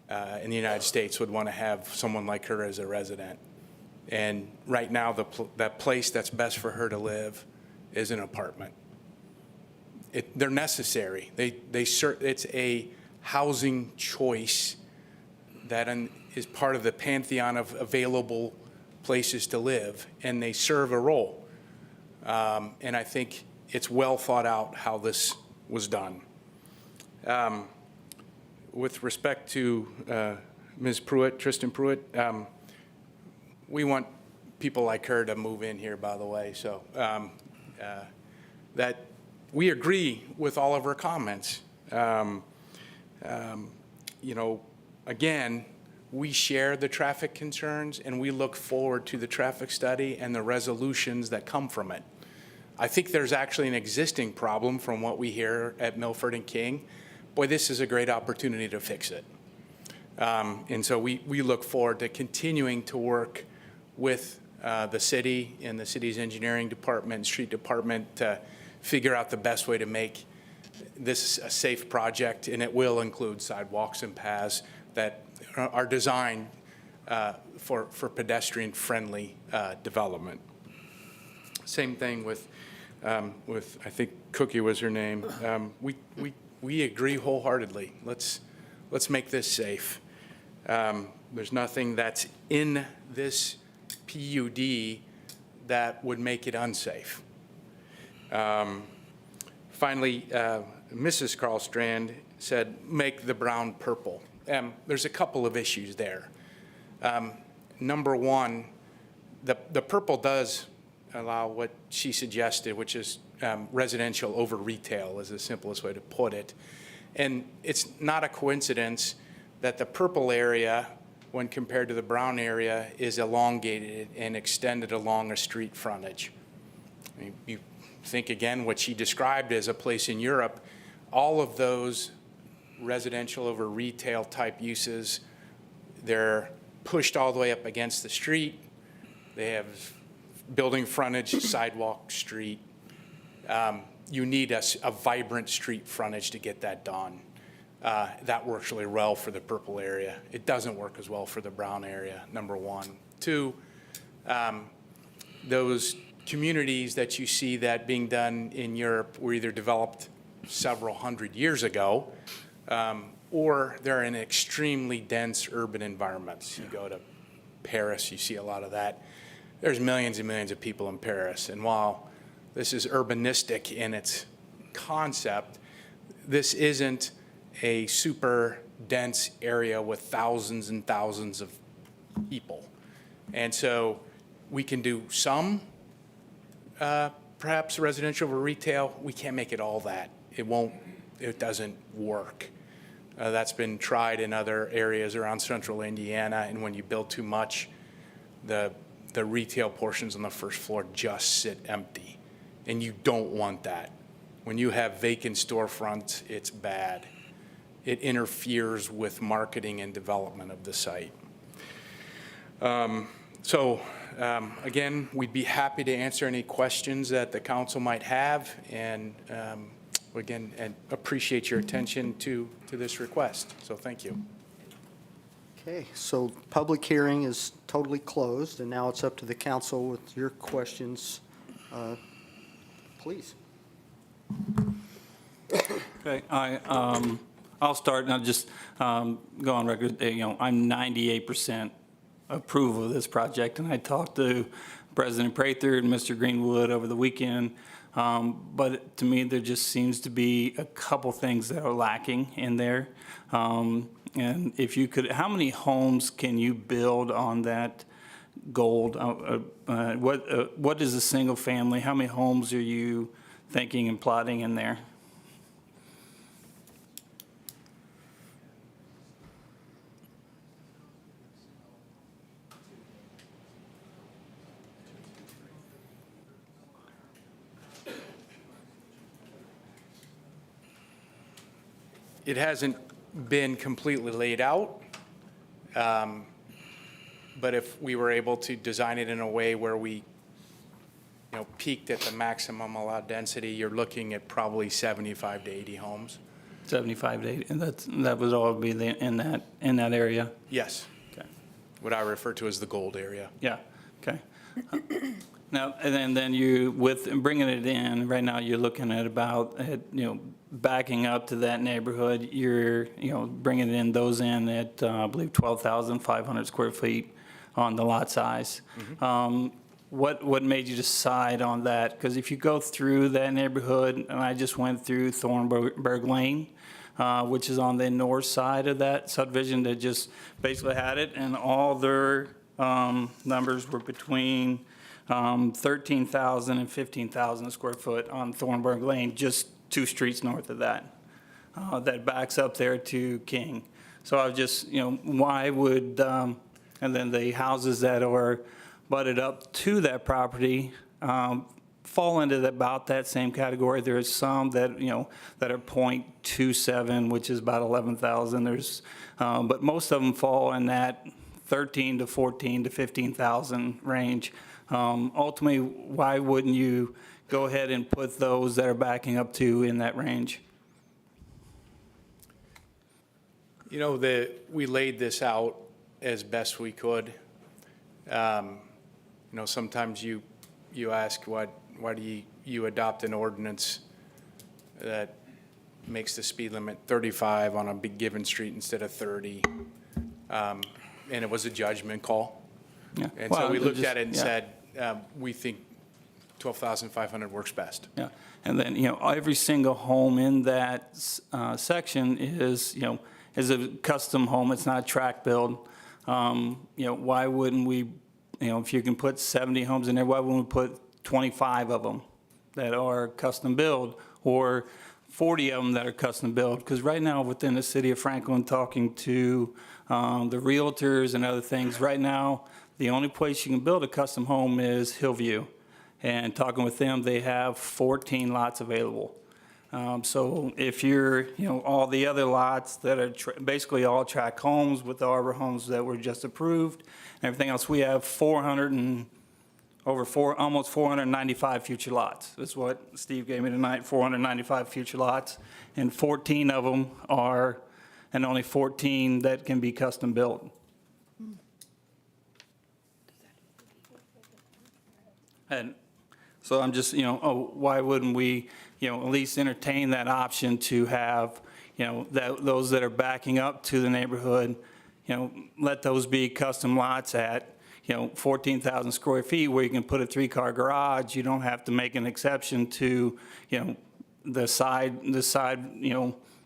in the United States would want to have someone like her as a resident. And right now, that place that's best for her to live is an apartment. They're necessary. It's a housing choice that is part of the pantheon of available places to live, and they serve a role. And I think it's well thought out how this was done. With respect to Ms. Pruitt, Tristan Pruitt, we want people like her to move in here, by the way, so that we agree with all of her comments. Again, we share the traffic concerns, and we look forward to the traffic study and the resolutions that come from it. I think there's actually an existing problem from what we hear at Milford and King. Boy, this is a great opportunity to fix it. And so we look forward to continuing to work with the city and the city's engineering department and street department to figure out the best way to make this a safe project, and it will include sidewalks and paths that are designed for pedestrian-friendly development. Same thing with I think Cookie was her name. We agree wholeheartedly. Let's make this safe. There's nothing that's in this PUD that would make it unsafe. Finally, Mrs. Carlstrand said, make the brown purple. There's a couple of issues there. Number one, the purple does allow what she suggested, which is residential over retail is the simplest way to put it. And it's not a coincidence that the purple area, when compared to the brown area, is elongated and extended along a street frontage. I mean, you think again what she described as a place in Europe, all of those residential over retail type uses, they're pushed all the way up against the street. They have building frontage, sidewalk, street. You need a vibrant street frontage to get that done. That works really well for the purple area. It doesn't work as well for the brown area, number one. Two, those communities that you see that being done in Europe were either developed several hundred years ago, or they're in extremely dense urban environments. You go to Paris, you see a lot of that. There's millions and millions of people in Paris, and while this is urbanistic in its concept, this isn't a super dense area with thousands and thousands of people. And so we can do some, perhaps residential or retail. We can't make it all that. It doesn't work. That's been tried in other areas around central Indiana, and when you build too much, the retail portions on the first floor just sit empty, and you don't want that. When you have vacant storefronts, it's bad. It interferes with marketing and development of the site. Again, we'd be happy to answer any questions that the council might have, and again, and appreciate your attention to this request. So thank you. Okay, so public hearing is totally closed, and now it's up to the council with your questions. Please. Okay, I'll start, and I'll just go on record. I'm 98% approval of this project, and I talked to President Prather and Mr. Greenwood over the weekend, but to me, there just seems to be a couple things that are lacking in there. And if you could, how many homes can you build on that gold? What is a single family? How many homes are you thinking and plotting in there? it hasn't been completely laid out. But if we were able to design it in a way where we, peaked at the maximum allowed density, you're looking at probably 75 to 80 homes. 75 to 80, and that would all be in that area? Yes. Okay. What I refer to as the gold area. Yeah, okay. Now, and then you, with bringing it in, right now you're looking at about, backing up to that neighborhood, you're, bringing those in at, I believe, 12,500 square feet on the lot size. What made you decide on that? Because if you go through that neighborhood, and I just went through Thornburg Lane, which is on the north side of that subdivision that just basically had it, and all their numbers were between 13,000 and 15,000 square foot on Thornburg Lane, just 2 streets north of that. That backs up there to King. So I was just, why would, and then the houses that are butted up to that property fall into about that same category. There's some that, that are .27, which is about 11,000. There's, but most of them fall in that 13 to 14 to 15,000 range. Ultimately, why wouldn't you go ahead and put those that are backing up to in that range? We laid this out as best we could. Sometimes you ask why do you adopt an ordinance that makes the speed limit 35 on a big given street instead of 30? And it was a judgment call. Yeah. And so we looked at it and said, we think 12,500 works best. Yeah, and then, every single home in that section is, is a custom home. It's not a tract build. Why wouldn't we, if you can put 70 homes in there, why wouldn't we put 25 of them that are custom build, or 40 of them that are custom build? Because right now within the city of Franklin, talking to the realtors and other things, right now, the only place you can build a custom home is Hillview. And talking with them, they have 14 lots available. So if you're, all the other lots that are basically all tract homes with the Arbor homes that were just approved and everything else, we have almost 495 future lots. That's what Steve gave me tonight, 495 future lots. And 14 of them are, and only 14 that can be custom built. And so I'm just, why wouldn't we, at least entertain that option to have, those that are backing up to the neighborhood, let those be custom lots at, 14,000 square feet where you can put a 3-car garage. You don't have to make an exception to, the side,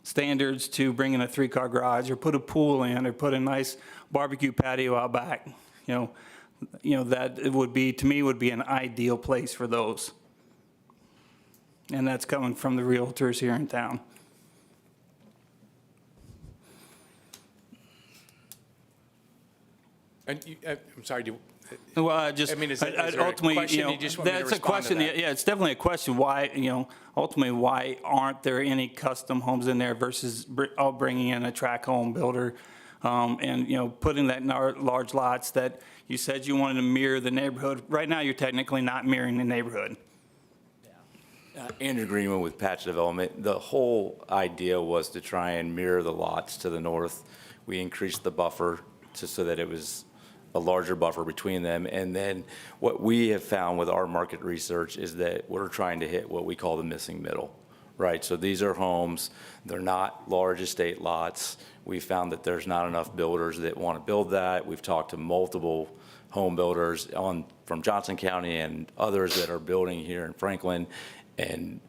standards to bring in a 3-car garage, or put a pool in, or put a nice barbecue patio out back. That it would be, to me, would be an ideal place for those. And that's coming from the realtors here in town. And I'm sorry, Well, I just, I mean, is there a ultimately, question you just want me to that's a respond to question. that? Yeah, it's definitely a question. Why, ultimately, why aren't there any custom homes in there versus all bringing in a tract home builder, and putting that in our large lots that you said you wanted to mirror the neighborhood. Right now, you're technically not mirroring the neighborhood. In agreement with patch development, the whole idea was to try and mirror the lots to the north. We increased the buffer so that it was a larger buffer between them. And then what we have found with our market research is that we're trying to hit what we call the missing middle, right? So these are homes, they're not large estate lots. We found that there's not enough builders that want to build that. We've talked to multiple home builders from Johnson County and others that are building here in Franklin. And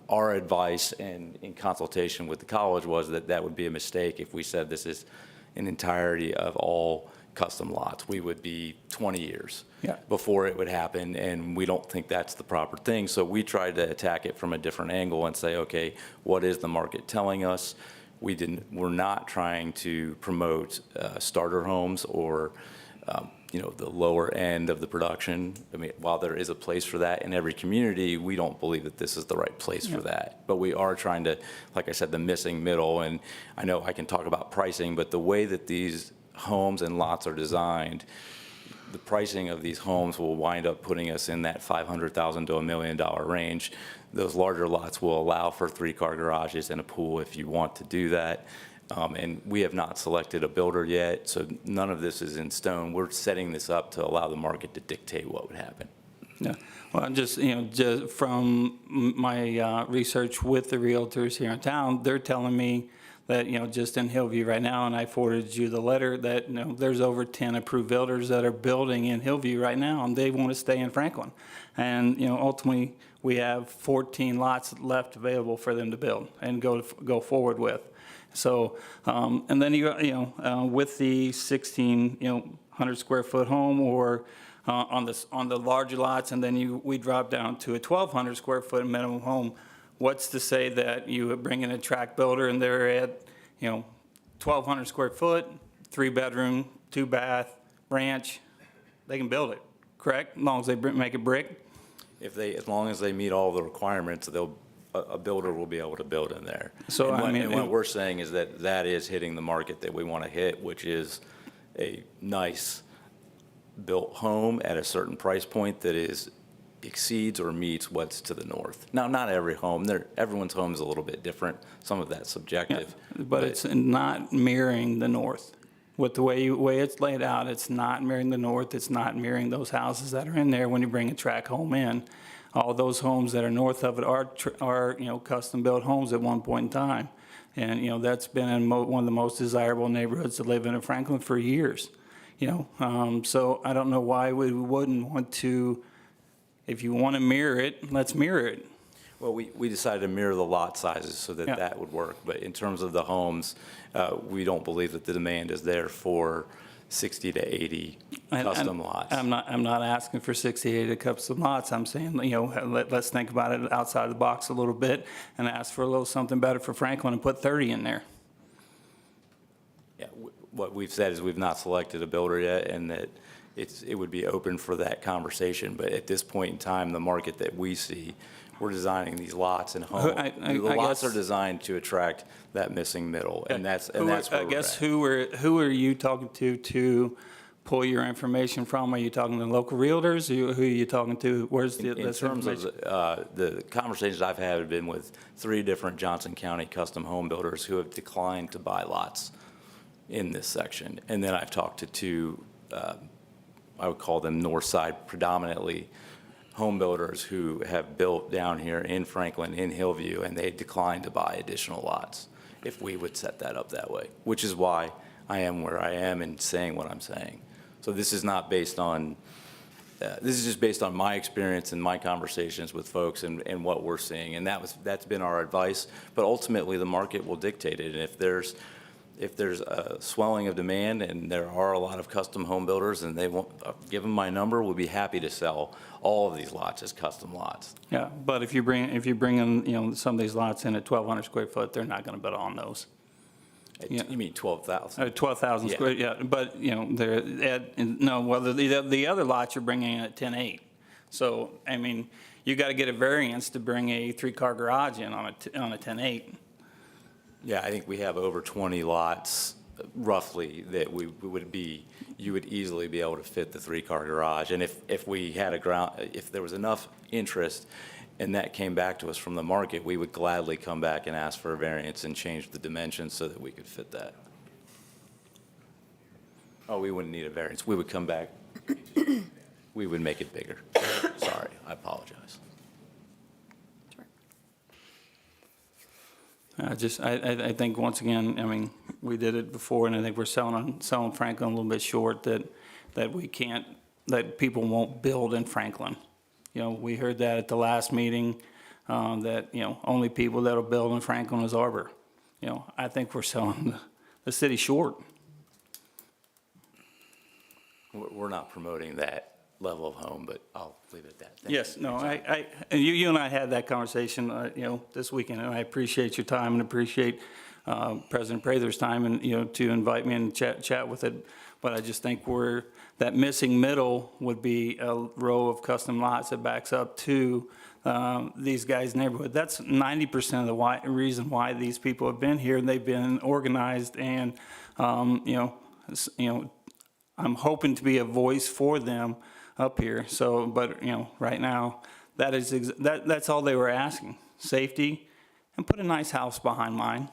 our advice and in consultation with the college was that that would be a mistake if we said this is an entirety of all custom lots. We would be 20 years before it would happen, and we don't think that's the proper thing. So we tried to attack it from a different angle and say, okay, what is the market telling us? We're not trying to promote starter homes or the lower end of the production. I mean, while there is a place for that in every community, we don't believe that this is the right place for that. But we are trying to, like I said, the missing middle, and I know I can talk about pricing, but the way that these homes and lots are designed, the pricing of these homes will wind up putting us in that $500,000 to $1 million range. Those larger lots will allow for 3-car garages and a pool if you want to do that. And we have not selected a builder yet, so none of this is in stone. We're setting this up to allow the market to dictate what would happen. Yeah, well, just from my research with the realtors here in town, they're telling me that, just in Hillview right now, and I forwarded you the letter, that, there's over 10 approved builders that are building in Hillview right now, and they want to stay in Franklin. And, ultimately, we have 14 lots left available for them to build and go forward with. So, and then with the 1,600 square foot home, or on the larger lots, and then we drop down to a 1,200 square foot minimum home. What's to say that you bring in a tract builder and they're at 1,200 square foot, 3-bedroom, 2-bath, ranch, they can build it, correct? As long as they make it brick. As long as they meet all the requirements, a builder will be able to build in there. So, and what we're saying is that is hitting the market that we want to hit, which is a nice built home at a certain price point that exceeds or meets what's to the north. Now, not every home, everyone's home is a little bit different. Some of that's subjective. Yeah, but it's not mirroring the north. With the way it's laid out, it's not mirroring the north. It's not mirroring those houses that are in there when you bring a tract home in. All those homes that are north of it are custom-built homes at one point in time. And, that's been in one of the most desirable neighborhoods to live in Franklin for years. So I don't know why we wouldn't want to, if you want to mirror it, let's mirror it. Well, we decided to mirror the lot sizes so that that would work. But in terms of the homes, we don't believe that the demand is there for 60 to 80 custom lots. I'm not asking for 60, 80 custom lots. I'm saying, let's think about it outside the box a little bit and ask for a little something better for Franklin and put 30 in there. Yeah, what we've said is we've not selected a builder yet, and that it would be open for that conversation. But at this point in time, the market that we see, we're designing these lots and homes. The lots are designed to attract that missing middle, and that's where we're at. I guess who are you talking to pull your information from? Are you talking to local realtors? Who are you talking to? Where's the in terms of the conversations I've had have been with 3 different Johnson County custom home builders who have declined to buy lots in this section, and then I've talked to 2, I would call them north side predominantly, home builders who have built down here in Franklin, in Hillview, and they declined to buy additional lots if we would set that up that way, which is why I am where I am and saying what I'm saying. So this is not based on, this is just based on my experience and my conversations with folks and what we're seeing, and that's been our advice. But ultimately, the market will dictate it, and if there's a swelling of demand and there are a lot of custom home builders and they want, give them my number, we'll be happy to sell all of these lots as custom lots. Yeah, but if you bring in, some of these lots in at 1,200 square foot, they're not going to bid on those. You mean 12,000? 12,000 square, yeah, but, they're the other lots you're bringing in at 10.8. So, I mean, you got to get a variance to bring a 3-car garage in on a 10.8. Yeah, I think we have over 20 lots roughly that you would easily be able to fit the 3-car garage. And if we had if there was enough interest and that came back to us from the market, we would gladly come back and ask for a variance and change the dimensions so that we could fit that. Oh, we wouldn't need a variance. We would come back, we would make it bigger. Sorry, I apologize. I think, once again, I mean, we did it before, and I think we're selling Franklin a little bit short, that people won't build in Franklin. We heard that at the last meeting, that, only people that'll build in Franklin is Arbor. I think we're selling the city short. We're not promoting that level of home, but I'll leave it at that. Yes, no, you and I had that conversation, this weekend, and I appreciate your time and appreciate President Prather's time and, to invite me and chat with it. But I just think that missing middle would be a row of custom lots that backs up to these guys' neighborhood. That's 90% of the reason why these people have been here. They've been organized, and I'm hoping to be a voice for them up here. So, but right now, that's all they were asking: safety, and put a nice house behind mine.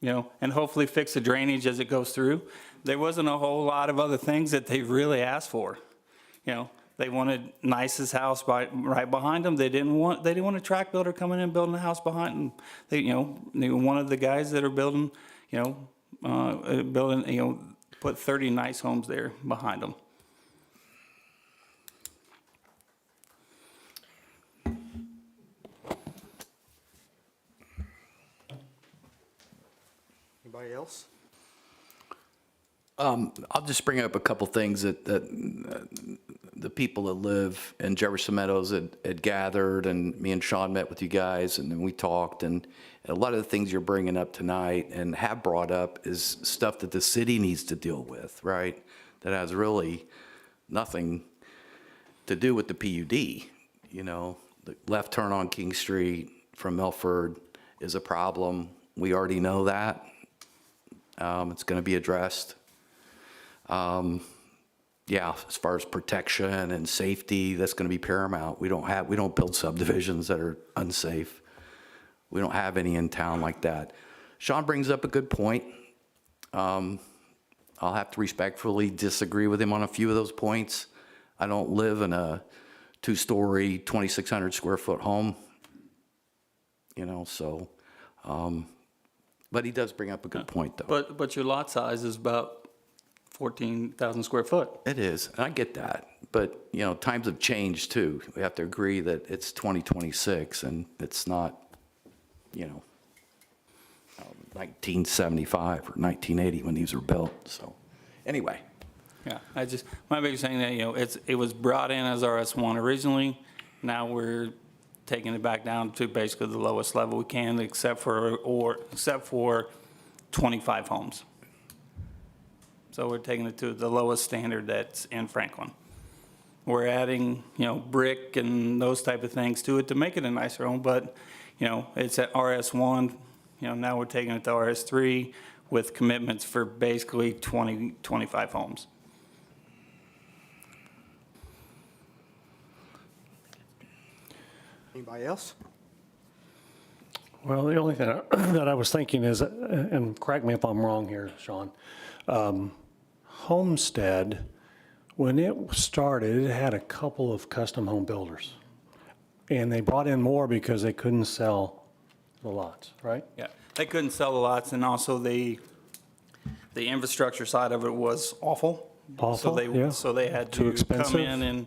And hopefully fix the drainage as it goes through. There wasn't a whole lot of other things that they really asked for. They wanted nicest house right behind them. They didn't want a tract builder coming in and building a house behind them. They wanted the guys that are building, put 30 nice homes there behind them. Anybody else? I'll just bring up a couple things that the people that live in Jefferson Meadows had gathered, and me and Sean met with you guys, and then we talked, and a lot of the things you're bringing up tonight and have brought up is stuff that the city needs to deal with, right? That has really nothing to do with the PUD. The left turn on King Street from Milford is a problem. We already know that. It's going to be addressed. As far as protection and safety, that's going to be paramount. We don't build subdivisions that are unsafe. We don't have any in town like that. Sean brings up a good point. I'll have to respectfully disagree with him on a few of those points. I don't live in a 2-story, 2,600 square foot home, but he does bring up a good point, though. But your lot size is about 14,000 square foot. It is, and I get that. But, times have changed, too. We have to agree that it's 2026, and it's not, 1975 or 1980 when these were built. So, anyway. Yeah, my biggest thing that, it was brought in as RS1 originally. Now we're taking it back down to basically the lowest level we can, except for 25 homes. So we're taking it to the lowest standard that's in Franklin. We're adding, brick and those type of things to it to make it a nicer home, but, it's at RS1. Now we're taking it to RS3 with commitments for basically 25 homes. Anybody else? Well, the only thing that I was thinking is, and correct me if I'm wrong here, Sean, Homestead, when it started, it had a couple of custom home builders. And they brought in more because they couldn't sell the lots, right? Yeah, they couldn't sell the lots, and also the infrastructure side of it was awful. Awful, yeah. So they had Too to expensive. come in and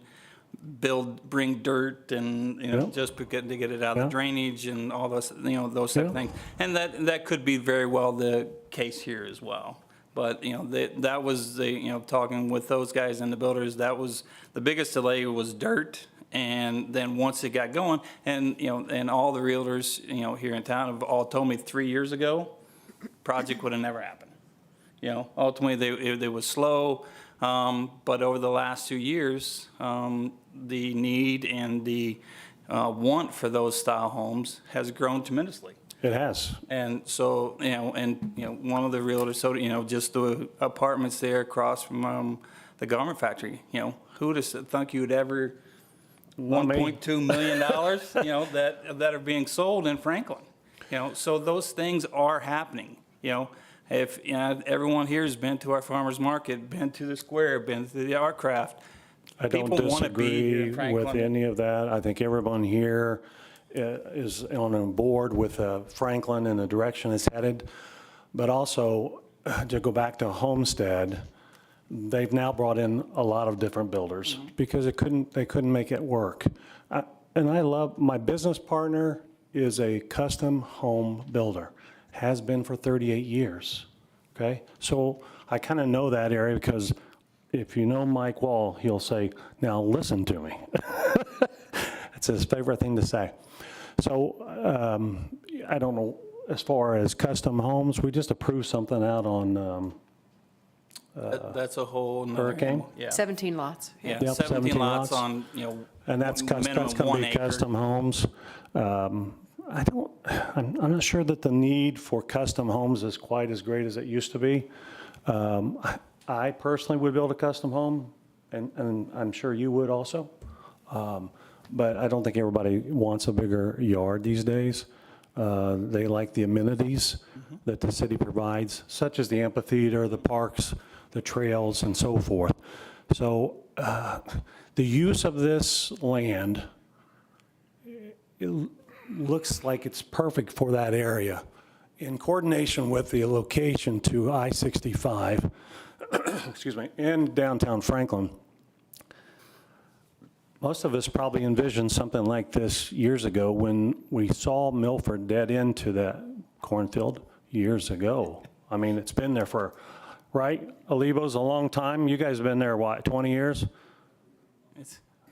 bring dirt and, Yeah. just to get it out of Yeah. the drainage and all those, those type of Yeah. things. And that could be very well the case here as well. But, that was talking with those guys and the builders, that was, the biggest delay was dirt. And then once it got going, and, and all the realtors, here in town have all told me 3 years ago, project would have never happened. Ultimately, they was slow, but over the last 2 years, the need and the want for those style homes has grown tremendously. It has. And so, one of the realtors, just the apartments there across from the garment factory, who would have thunk you would ever $1.2 million, that are being sold in Franklin. So those things are happening. If everyone here has been to our farmers market, been to the square, been to the art craft, I don't people want to be here in disagree with Franklin. any of that. I think everyone here is on a board with Franklin and the direction it's headed. But also, to go back to Homestead, they've now brought in a lot of different builders because they couldn't make it work. And I love, my business partner is a custom home builder, has been for 38 years, okay? So I kind of know that area because if you know Mike Wall, he'll say, now listen to me. That's his favorite thing to say. So I don't know, as far as custom homes, we just approved something out on That's a whole nother Hurricane? animal. Yeah. 17 lots. Yeah, Yep, 17 lots lots. on, And that's minimum going to 1 be acre. custom homes. I'm not sure that the need for custom homes is quite as great as it used to be. I personally would build a custom home, and I'm sure you would also. But I don't think everybody wants a bigger yard these days. They like the amenities that the city provides, such as the amphitheater, the parks, the trails, and so forth. So the use of this land, it looks like it's perfect for that area. In coordination with the location to I-65, excuse me, in downtown Franklin, most of us probably envisioned something like this years ago when we saw Milford dead into that cornfield years ago. I mean, it's been there for, right? Alibo's a long time. You guys have been there, what, 20 years?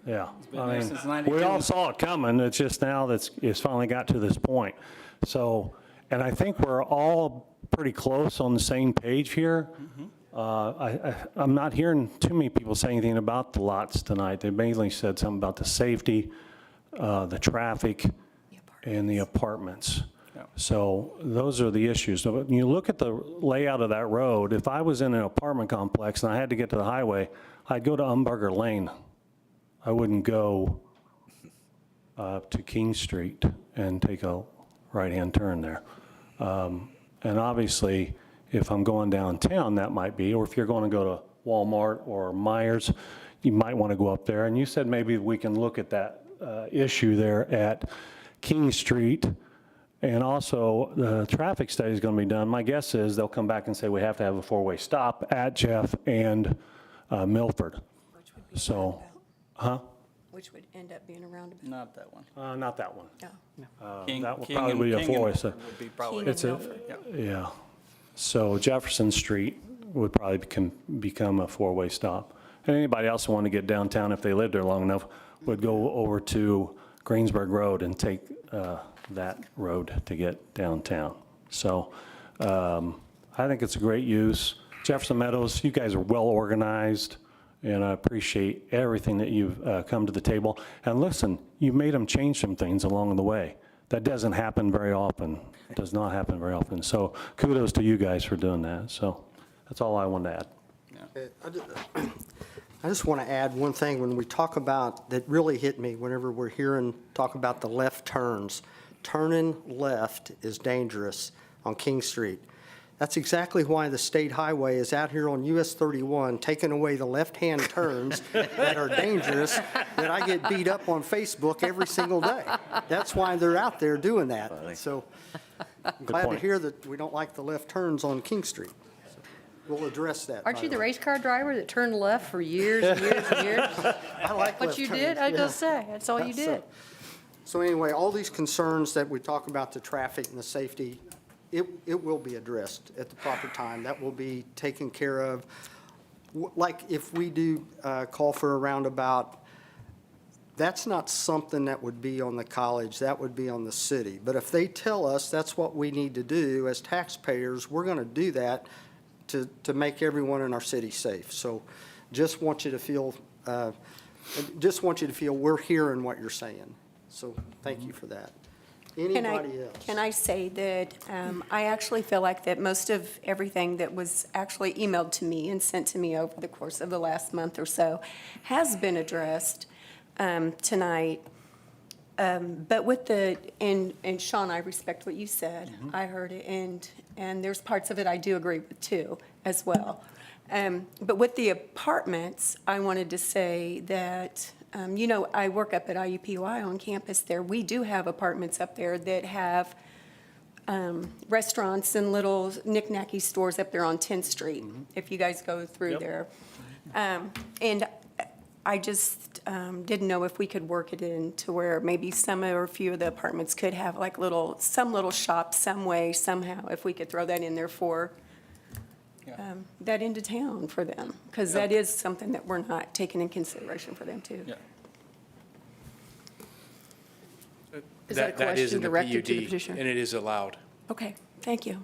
Yeah. been I there mean, since we 92. all saw it coming. It's just now that it's finally got to this point. So, and I think we're all pretty close on the same page here. I'm not hearing too many people say anything about the lots tonight. They mainly said something about the safety, the traffic, and the apartments. So those are the issues. So when you look at the layout of that road, if I was in an apartment complex and I had to get to the highway, I'd go to Umberger Lane. I wouldn't go to King Street and take a right-hand turn there. And obviously, if I'm going downtown, that might be, or if you're going to go to Walmart or Myers, you might want to go up there. And you said maybe we can look at that issue there at King Street. And also, the traffic study is going to be done. My guess is they'll come back and say we have to have a four-way stop at Jeff and Milford. So, Which would end up being a roundabout. Not that one. not that one. King- That will King probably and- be a King and four-way. So would be probably- King it's and a, Milford. yeah. So Jefferson Street would probably become a four-way stop. And anybody else who wanted to get downtown, if they lived there long enough, would go over to Greensburg Road and take that road to get downtown. So I think it's a great use. Jefferson Meadows, you guys are well-organized, and I appreciate everything that you've come to the table. And listen, you made them change some things along the way. That doesn't happen very often. It does not happen very often. So kudos to you guys for doing that. So that's all I wanted to add. I just want to add one thing. When we talk about, that really hit me whenever we're hearing talk about the left turns. Turning left is dangerous on King Street. That's exactly why the state highway is out here on US 31, taking away the left-hand turns that are dangerous, that I get beat up on Facebook every single day. That's why they're out there doing that. So I'm glad to point. hear that we don't like the left turns on King Street. We'll address that. Aren't by you the way. race car driver that turned left for years and years and years? I like What left you turns, did? I was yeah. gonna say, that's all you So- did. So anyway, all these concerns that we talk about, the traffic and the safety, it will be addressed at the proper time. That will be taken care of. Like if we do call for a roundabout, that's not something that would be on the college, that would be on the city. But if they tell us that's what we need to do as taxpayers, we're going to do that to make everyone in our city safe. So just want you to feel, we're hearing what you're saying. So thank you for that. Anybody else? Can I say that I actually feel like that most of everything that was actually emailed to me and sent to me over the course of the last month or so has been addressed tonight. But with and Sean, I respect what you said. I heard it, and there's parts of it I do agree with too, as well. But with the apartments, I wanted to say that, I work up at IUPUI on campus there. We do have apartments up there that have restaurants and little knick-knacky stores up there on 10th Street, if you guys go through there. And I just didn't know if we could work it in to where maybe some or a few of the apartments could have like some little shop some way, somehow, if we could throw that in there for that into town for them, because that is something that we're not taking in consideration for them too. Is that a That is question in the directed to the PUD, petitioner? and it is allowed. Okay, thank you.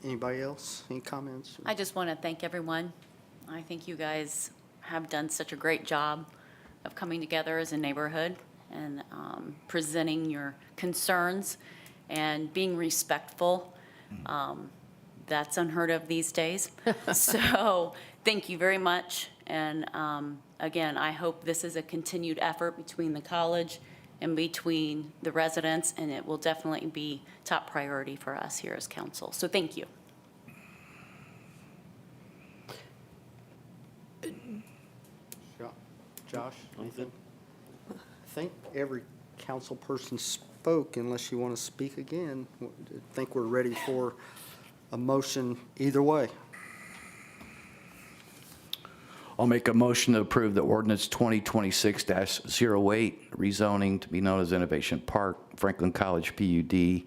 Anybody else? Any comments? I just want to thank everyone. I think you guys have done such a great job of coming together as a neighborhood and presenting your concerns and being respectful. That's unheard of these days. So thank you very much. And again, I hope this is a continued effort between the college and between the residents, and it will definitely be top priority for us here as council. So thank you. Josh, anything? I think every council person spoke, unless you want to speak again. I think we're ready for a motion either way. I'll make a motion to approve the ordinance 2026-08, rezoning to be known as Innovation Park, Franklin College PUD,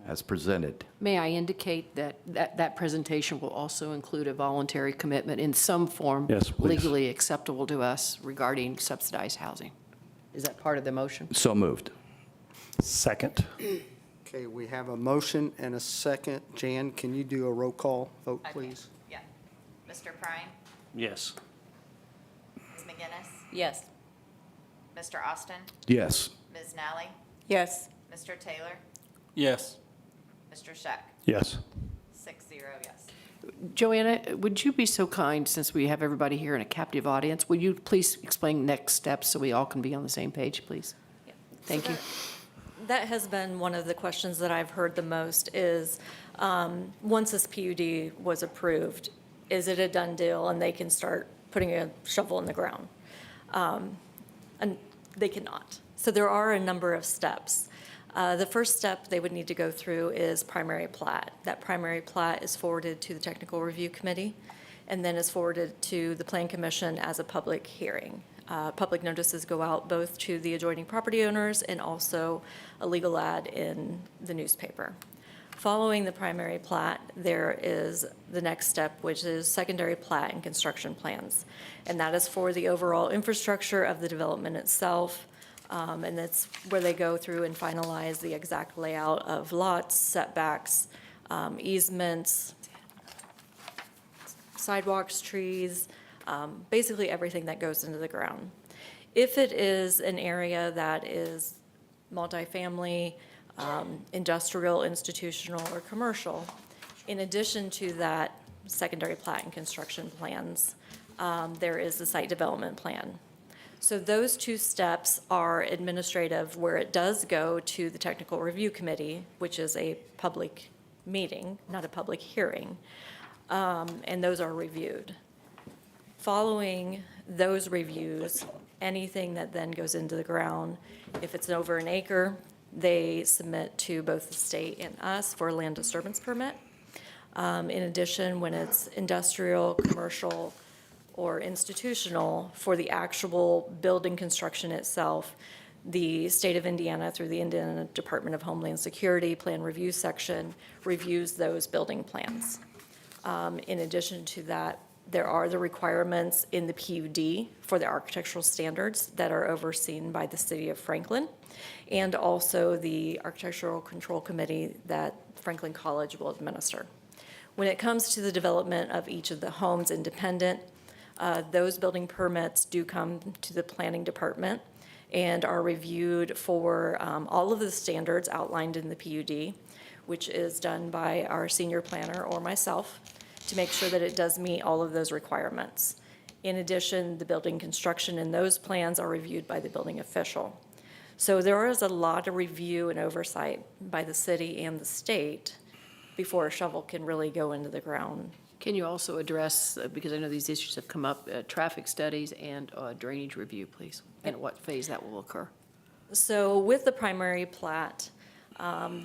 as presented. May I indicate that presentation will also include a voluntary commitment in some form? Yes, please. Legally acceptable to us regarding subsidized housing. Is that part of the motion? So moved. Second. Okay, we have a motion and a second. Jan, can you do a roll call vote, Okay. please? Yeah. Mr. Prine? Yes. Ms. McGinnis? Yes. Mr. Austin? Yes. Ms. Nally? Yes. Mr. Taylor? Yes. Mr. Scheck? Yes. 6-0, yes. Joanna, would you be so kind, since we have everybody here in a captive audience, would you please explain next steps so we all can be on the same page, please? Yeah. Thank you. That has been one of the questions that I've heard the most is, once this PUD was approved, is it a done deal and they can start putting a shovel in the ground? And they cannot. So there are a number of steps. The first step they would need to go through is primary plat. That primary plat is forwarded to the Technical Review Committee and then is forwarded to the Plan Commission as a public hearing. Public notices go out both to the adjoining property owners and also a legal ad in the newspaper. Following the primary plat, there is the next step, which is secondary plat and construction plans. And that is for the overall infrastructure of the development itself. And that's where they go through and finalize the exact layout of lots, setbacks, easements, sidewalks, trees, basically everything that goes into the ground. If it is an area that is multifamily, industrial, institutional, or commercial, in addition to that secondary plat and construction plans, there is the site development plan. So those two steps are administrative, where it does go to the Technical Review Committee, which is a public meeting, not a public hearing, and those are reviewed. Following those reviews, anything that then goes into the ground, if it's over an acre, they submit to both the state and us for a land disturbance permit. In addition, when it's industrial, commercial, or institutional, for the actual building construction itself, the state of Indiana, through the Indiana Department of Homeland Security Plan Review Section, reviews those building plans. In addition to that, there are the requirements in the PUD for the architectural standards that are overseen by the city of Franklin, and also the Architectural Control Committee that Franklin College will administer. When it comes to the development of each of the homes independent, those building permits do come to the planning department and are reviewed for all of the standards outlined in the PUD, which is done by our senior planner or myself to make sure that it does meet all of those requirements. In addition, the building construction and those plans are reviewed by the building official. So there is a lot of review and oversight by the city and the state before a shovel can really go into the ground. Can you also address, because I know these issues have come up, traffic studies and drainage review, please, and at what phase that will occur? So with the primary plat,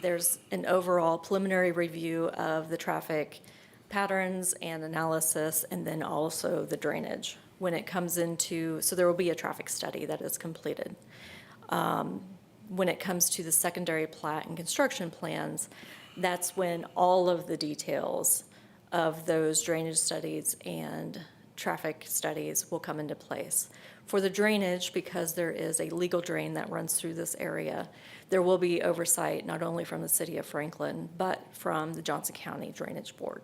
there's an overall preliminary review of the traffic patterns and analysis, and then also the drainage. When it comes into, so there will be a traffic study that is completed. When it comes to the secondary plat and construction plans, that's when all of the details of those drainage studies and traffic studies will come into place. For the drainage, because there is a legal drain that runs through this area, there will be oversight not only from the city of Franklin, but from the Johnson County Drainage Board.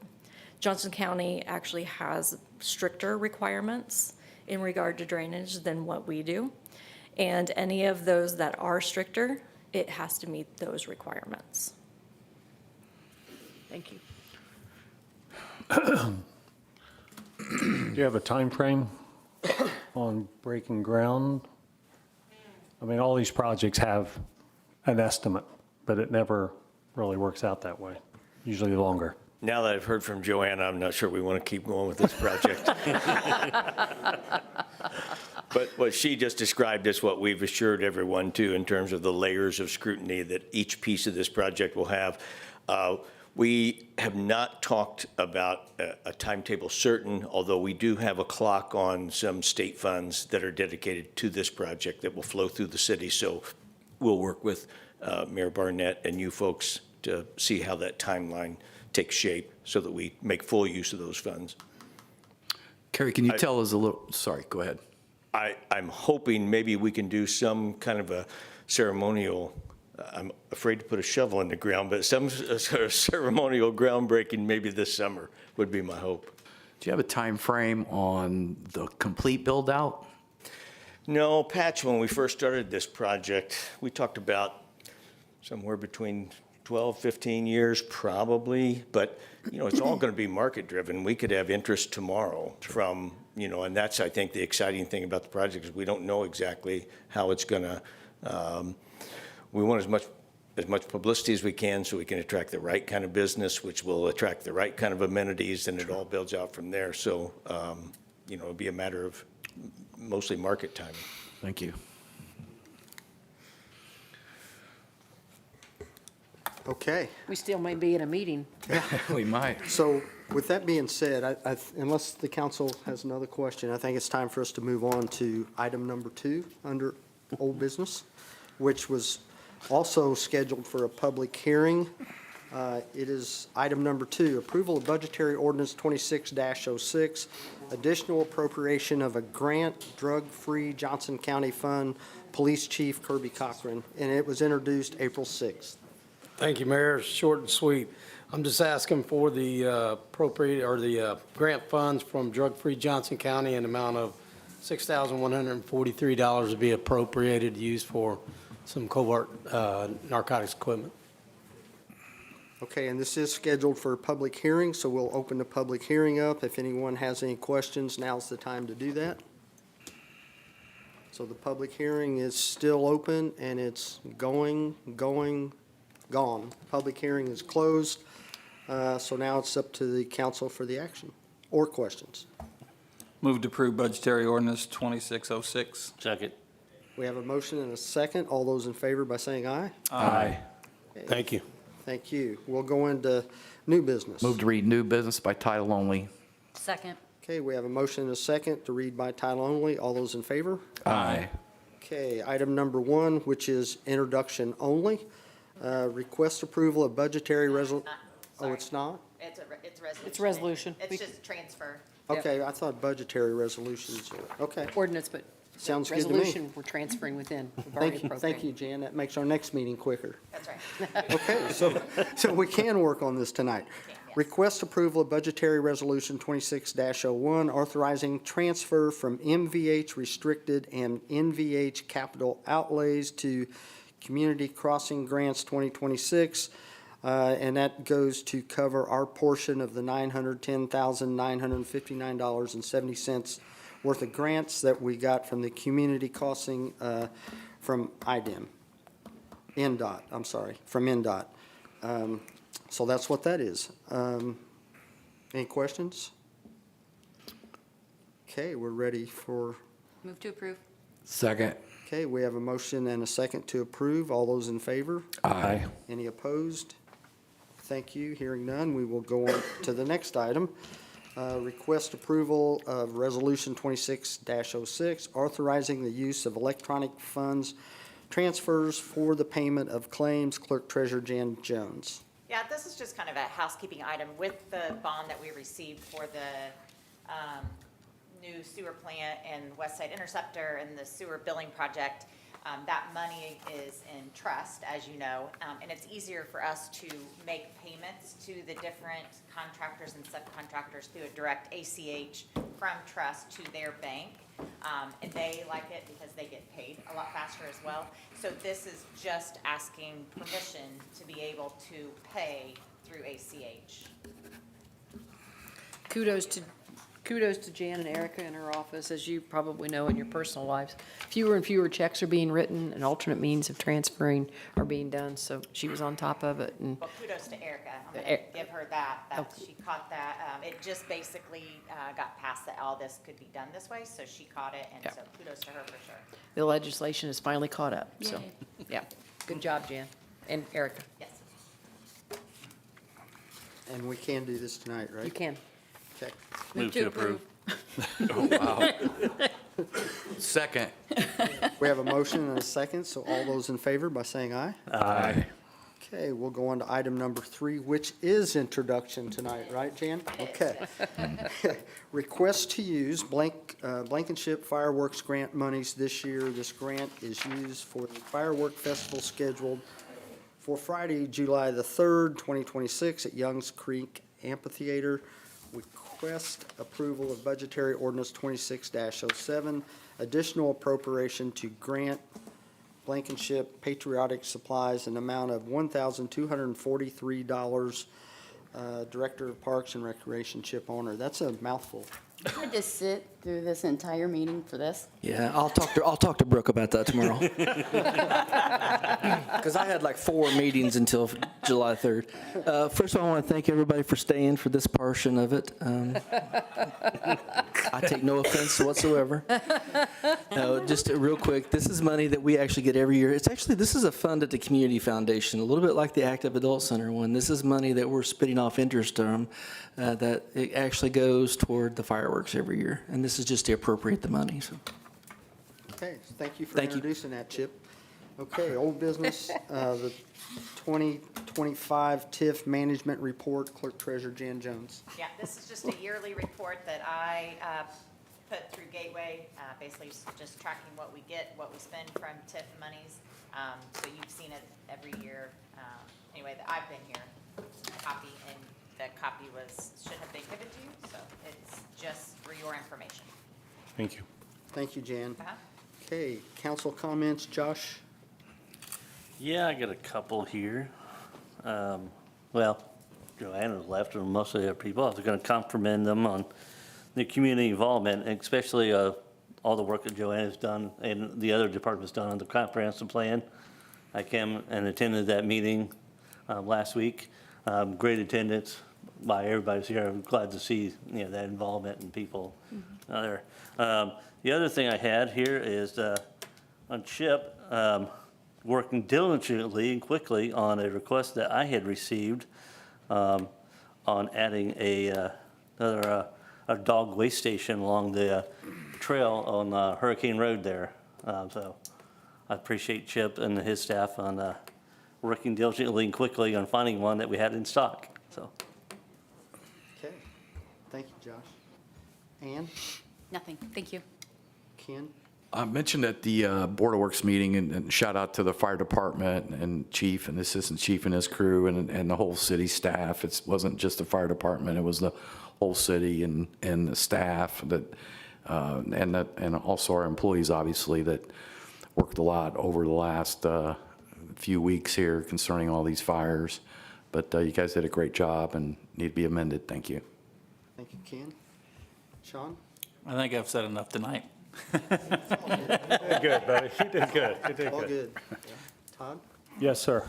Johnson County actually has stricter requirements in regard to drainage than what we do. And any of those that are stricter, it has to meet those requirements. Thank you. Do you have a time frame on breaking ground? I mean, all these projects have an estimate, but it never really works out that way, usually longer. Now that I've heard from Joanna, I'm not sure we want to keep going with this project. But what she just described is what we've assured everyone too, in terms of the layers of scrutiny that each piece of this project will have. We have not talked about a timetable certain, although we do have a clock on some state funds that are dedicated to this project that will flow through the city. So we'll work with Mayor Barnett and you folks to see how that timeline takes shape so that we make full use of those funds. Kerry, can you tell us a little, sorry, go ahead. I'm hoping maybe we can do some kind of a ceremonial, I'm afraid to put a shovel in the ground, but some sort of ceremonial groundbreaking maybe this summer would be my hope. Do you have a time frame on the complete build out? No, Patch, when we first started this project, we talked about somewhere between 12, 15 years probably, but it's all going to be market driven. We could have interest tomorrow from, and that's, I think, the exciting thing about the project is we don't know exactly how it's going to, we want as much publicity as we can so we can attract the right kind of business, which will attract the right kind of amenities, and it all builds out from there. So, it'll be a matter of mostly market timing. Thank you. Okay. We still may be in a meeting. We might. So with that being said, unless the council has another question, I think it's time for us to move on to item number 2 under old business, which was also scheduled for a public hearing. It is item number 2, approval of budgetary ordinance 26-06, additional appropriation of a grant, drug-free Johnson County Fund, Police Chief Kirby Cochran, and it was introduced April 6th. Thank you, Mayor. It's short and sweet. I'm just asking for the the grant funds from Drug-Free Johnson County in the amount of $6,143 to be appropriated, used for some covert narcotics equipment. Okay, and this is scheduled for a public hearing, so we'll open the public hearing up. If anyone has any questions, now's the time to do that. So the public hearing is still open, and it's gone. Public hearing is closed, so now it's up to the council for the action or questions. Move to approve budgetary ordinance 2606. Second. We have a motion and a second. All those in favor by saying aye? Aye. Thank you. Thank you. We'll go into new business. Move to read new business by title only. Second. Okay, we have a motion and a second to read by title only. All those in favor? Aye. Okay, item number 1, which is introduction only. Request approval of budgetary oh, it's not? It's resolution. It's resolution. It's just transfer. Okay, I thought budgetary resolutions. Okay, Ordinance, but sounds good to me. resolution, we're transferring within. We've already Thank you, Jan. That makes our next meeting quicker. That's right. Okay, so we can work on this tonight. Request approval of budgetary resolution 26-01, authorizing transfer from MVH restricted and NVH capital outlays to Community Crossing Grants 2026, and that goes to cover our portion of the $910,959.70 worth of grants that we got from the Community Crossing from IDEM, NDOT, I'm sorry, from NDOT. So that's what that is. Any questions? Okay, we're ready for, Move to approve. Second. okay, we have a motion and a second to approve. All those in favor? Aye. Any opposed? Thank you. Hearing none, we will go on to the next item. Request approval of Resolution 26-06, authorizing the use of electronic funds transfers for the payment of claims. Clerk Treasurer Jan Jones. Yeah, this is just kind of a housekeeping item with the bond that we received for the new sewer plant and West Side Interceptor and the sewer billing project, that money is in trust, as you know, and it's easier for us to make payments to the different contractors and subcontractors through a direct ACH from trust to their bank. And they like it because they get paid a lot faster as well. So this is just asking permission to be able to pay through ACH. Kudos to Jan and Erica in her office. As you probably know in your personal lives, fewer and fewer checks are being written and alternate means of transferring are being done, so she was on top of it. And Well, kudos to Erica. I'm going to give her that. She caught that. It just basically got passed that all this could be done this way, so she caught it, and so kudos to her for sure. the legislation has finally caught up, so, yeah. Good job, Jan and Erica. Yes. And we can do this tonight, right? You can. Okay. Move to approve. Oh, wow. Second. We have a motion and a second, so all those in favor by saying aye? Aye. Okay, we'll go on to item number 3, which is introduction tonight, right, Jan? Okay. Request to use Blankenship Fireworks Grant monies this year. This grant is used for the firework festival scheduled for Friday, July the 3rd, 2026 at Youngs Creek Amphitheater. Request approval of budgetary ordinance 26-07, additional appropriation to grant Blankenship Patriotic Supplies an amount of $1,243. Director of Parks and Recreation, Chip Honor. That's a mouthful. You had to sit through this entire meeting for this? Yeah, I'll talk to Brooke about that tomorrow. Because I had like 4 meetings until July 3rd. First of all, I want to thank everybody for staying for this portion of it. I take no offense whatsoever. No, just real quick, this is money that we actually get every year. This is a fund at the Community Foundation, a little bit like the Active Adult Center one. This is money that we're spitting off interest on that it actually goes toward the fireworks every year. And this is just to appropriate the money, so. Okay, thank you for Thank you. introducing that, Chip. Okay, old business, the 2025 TIF Management Report, Clerk Treasurer Jan Jones. Yeah, this is just a yearly report that I put through Gateway, basically just tracking what we get, what we spend from TIF monies. So you've seen it every year, anyway, that I've been here, copy, and the copy should have been given to you, so it's just for your information. Thank you. Thank you, Jan. Uh-huh. Okay, council comments, Josh? Yeah, I got a couple here. Well, Joanna's left, and most of the other people, I was going to compliment them on the community involvement, and especially all the work that Joanna's done and the other departments done on the comprehensive plan. I came and attended that meeting last week. Great attendance by everybody's here. I'm glad to see that involvement and people there. The other thing I had here is on Chip, working diligently and quickly on a request that I had received on adding another dog waste station along the trail on Hurricane Road there. So I appreciate Chip and his staff on working diligently and quickly on finding one that we had in stock. So. Okay, thank you, Josh. Ann? Nothing, thank you. Ken? I mentioned at the Board of Works meeting, and shout out to the fire department and chief and assistant chief and his crew and the whole city staff. It wasn't just the fire department, it was the whole city and the staff that, and also our employees, obviously, that worked a lot over the last few weeks here concerning all these fires. But you guys did a great job and need to be amended. Thank you. Thank you, Ken. Sean? I think I've said enough tonight. You did good, buddy. You did good. You did All good. good. Todd? Yes, sir.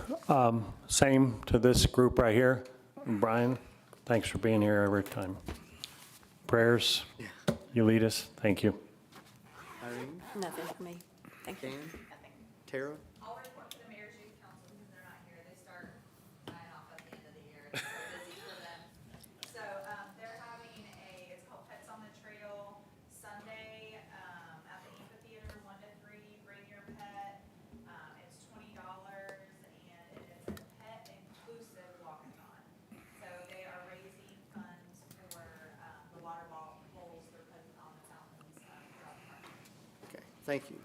Same to this group right here. Brian, thanks for being here every time. Prayers, you lead us. Thank you. Irene? Nothing for me. Thank you. Dan? Tara? I'll report to the mayor's youth council because they're not here. They start dying off at the end of the year. It's so busy for them. So they're having it's called Pets on the Trail Sunday at the amphitheater, 1 to 3. Bring your pet. It's $20 and it's a pet inclusive walkathon. So they are raising funds for the water bowls they're putting on the fountain Thank you.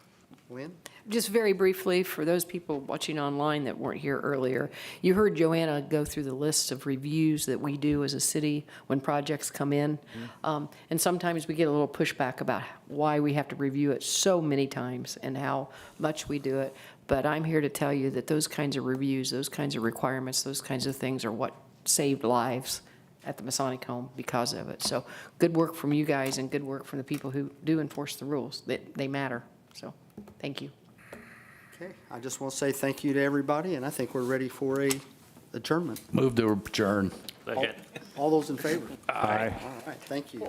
Lynn? Just very briefly, for those people watching online that weren't here earlier, you heard Joanna go through the list of reviews that we do as a city when projects come in. And sometimes we get a little pushback about why we have to review it so many times and how much we do it. But I'm here to tell you that those kinds of reviews, those kinds of requirements, those kinds of things are what saved lives at the Masonic Home because of it. So good work from you guys and good work from the people who do enforce the rules. They matter. So thank you. Okay, I just want to say thank you to everybody, and I think we're ready for a adjournment. Move to adjourn. All those in favor? Aye. All right, thank you.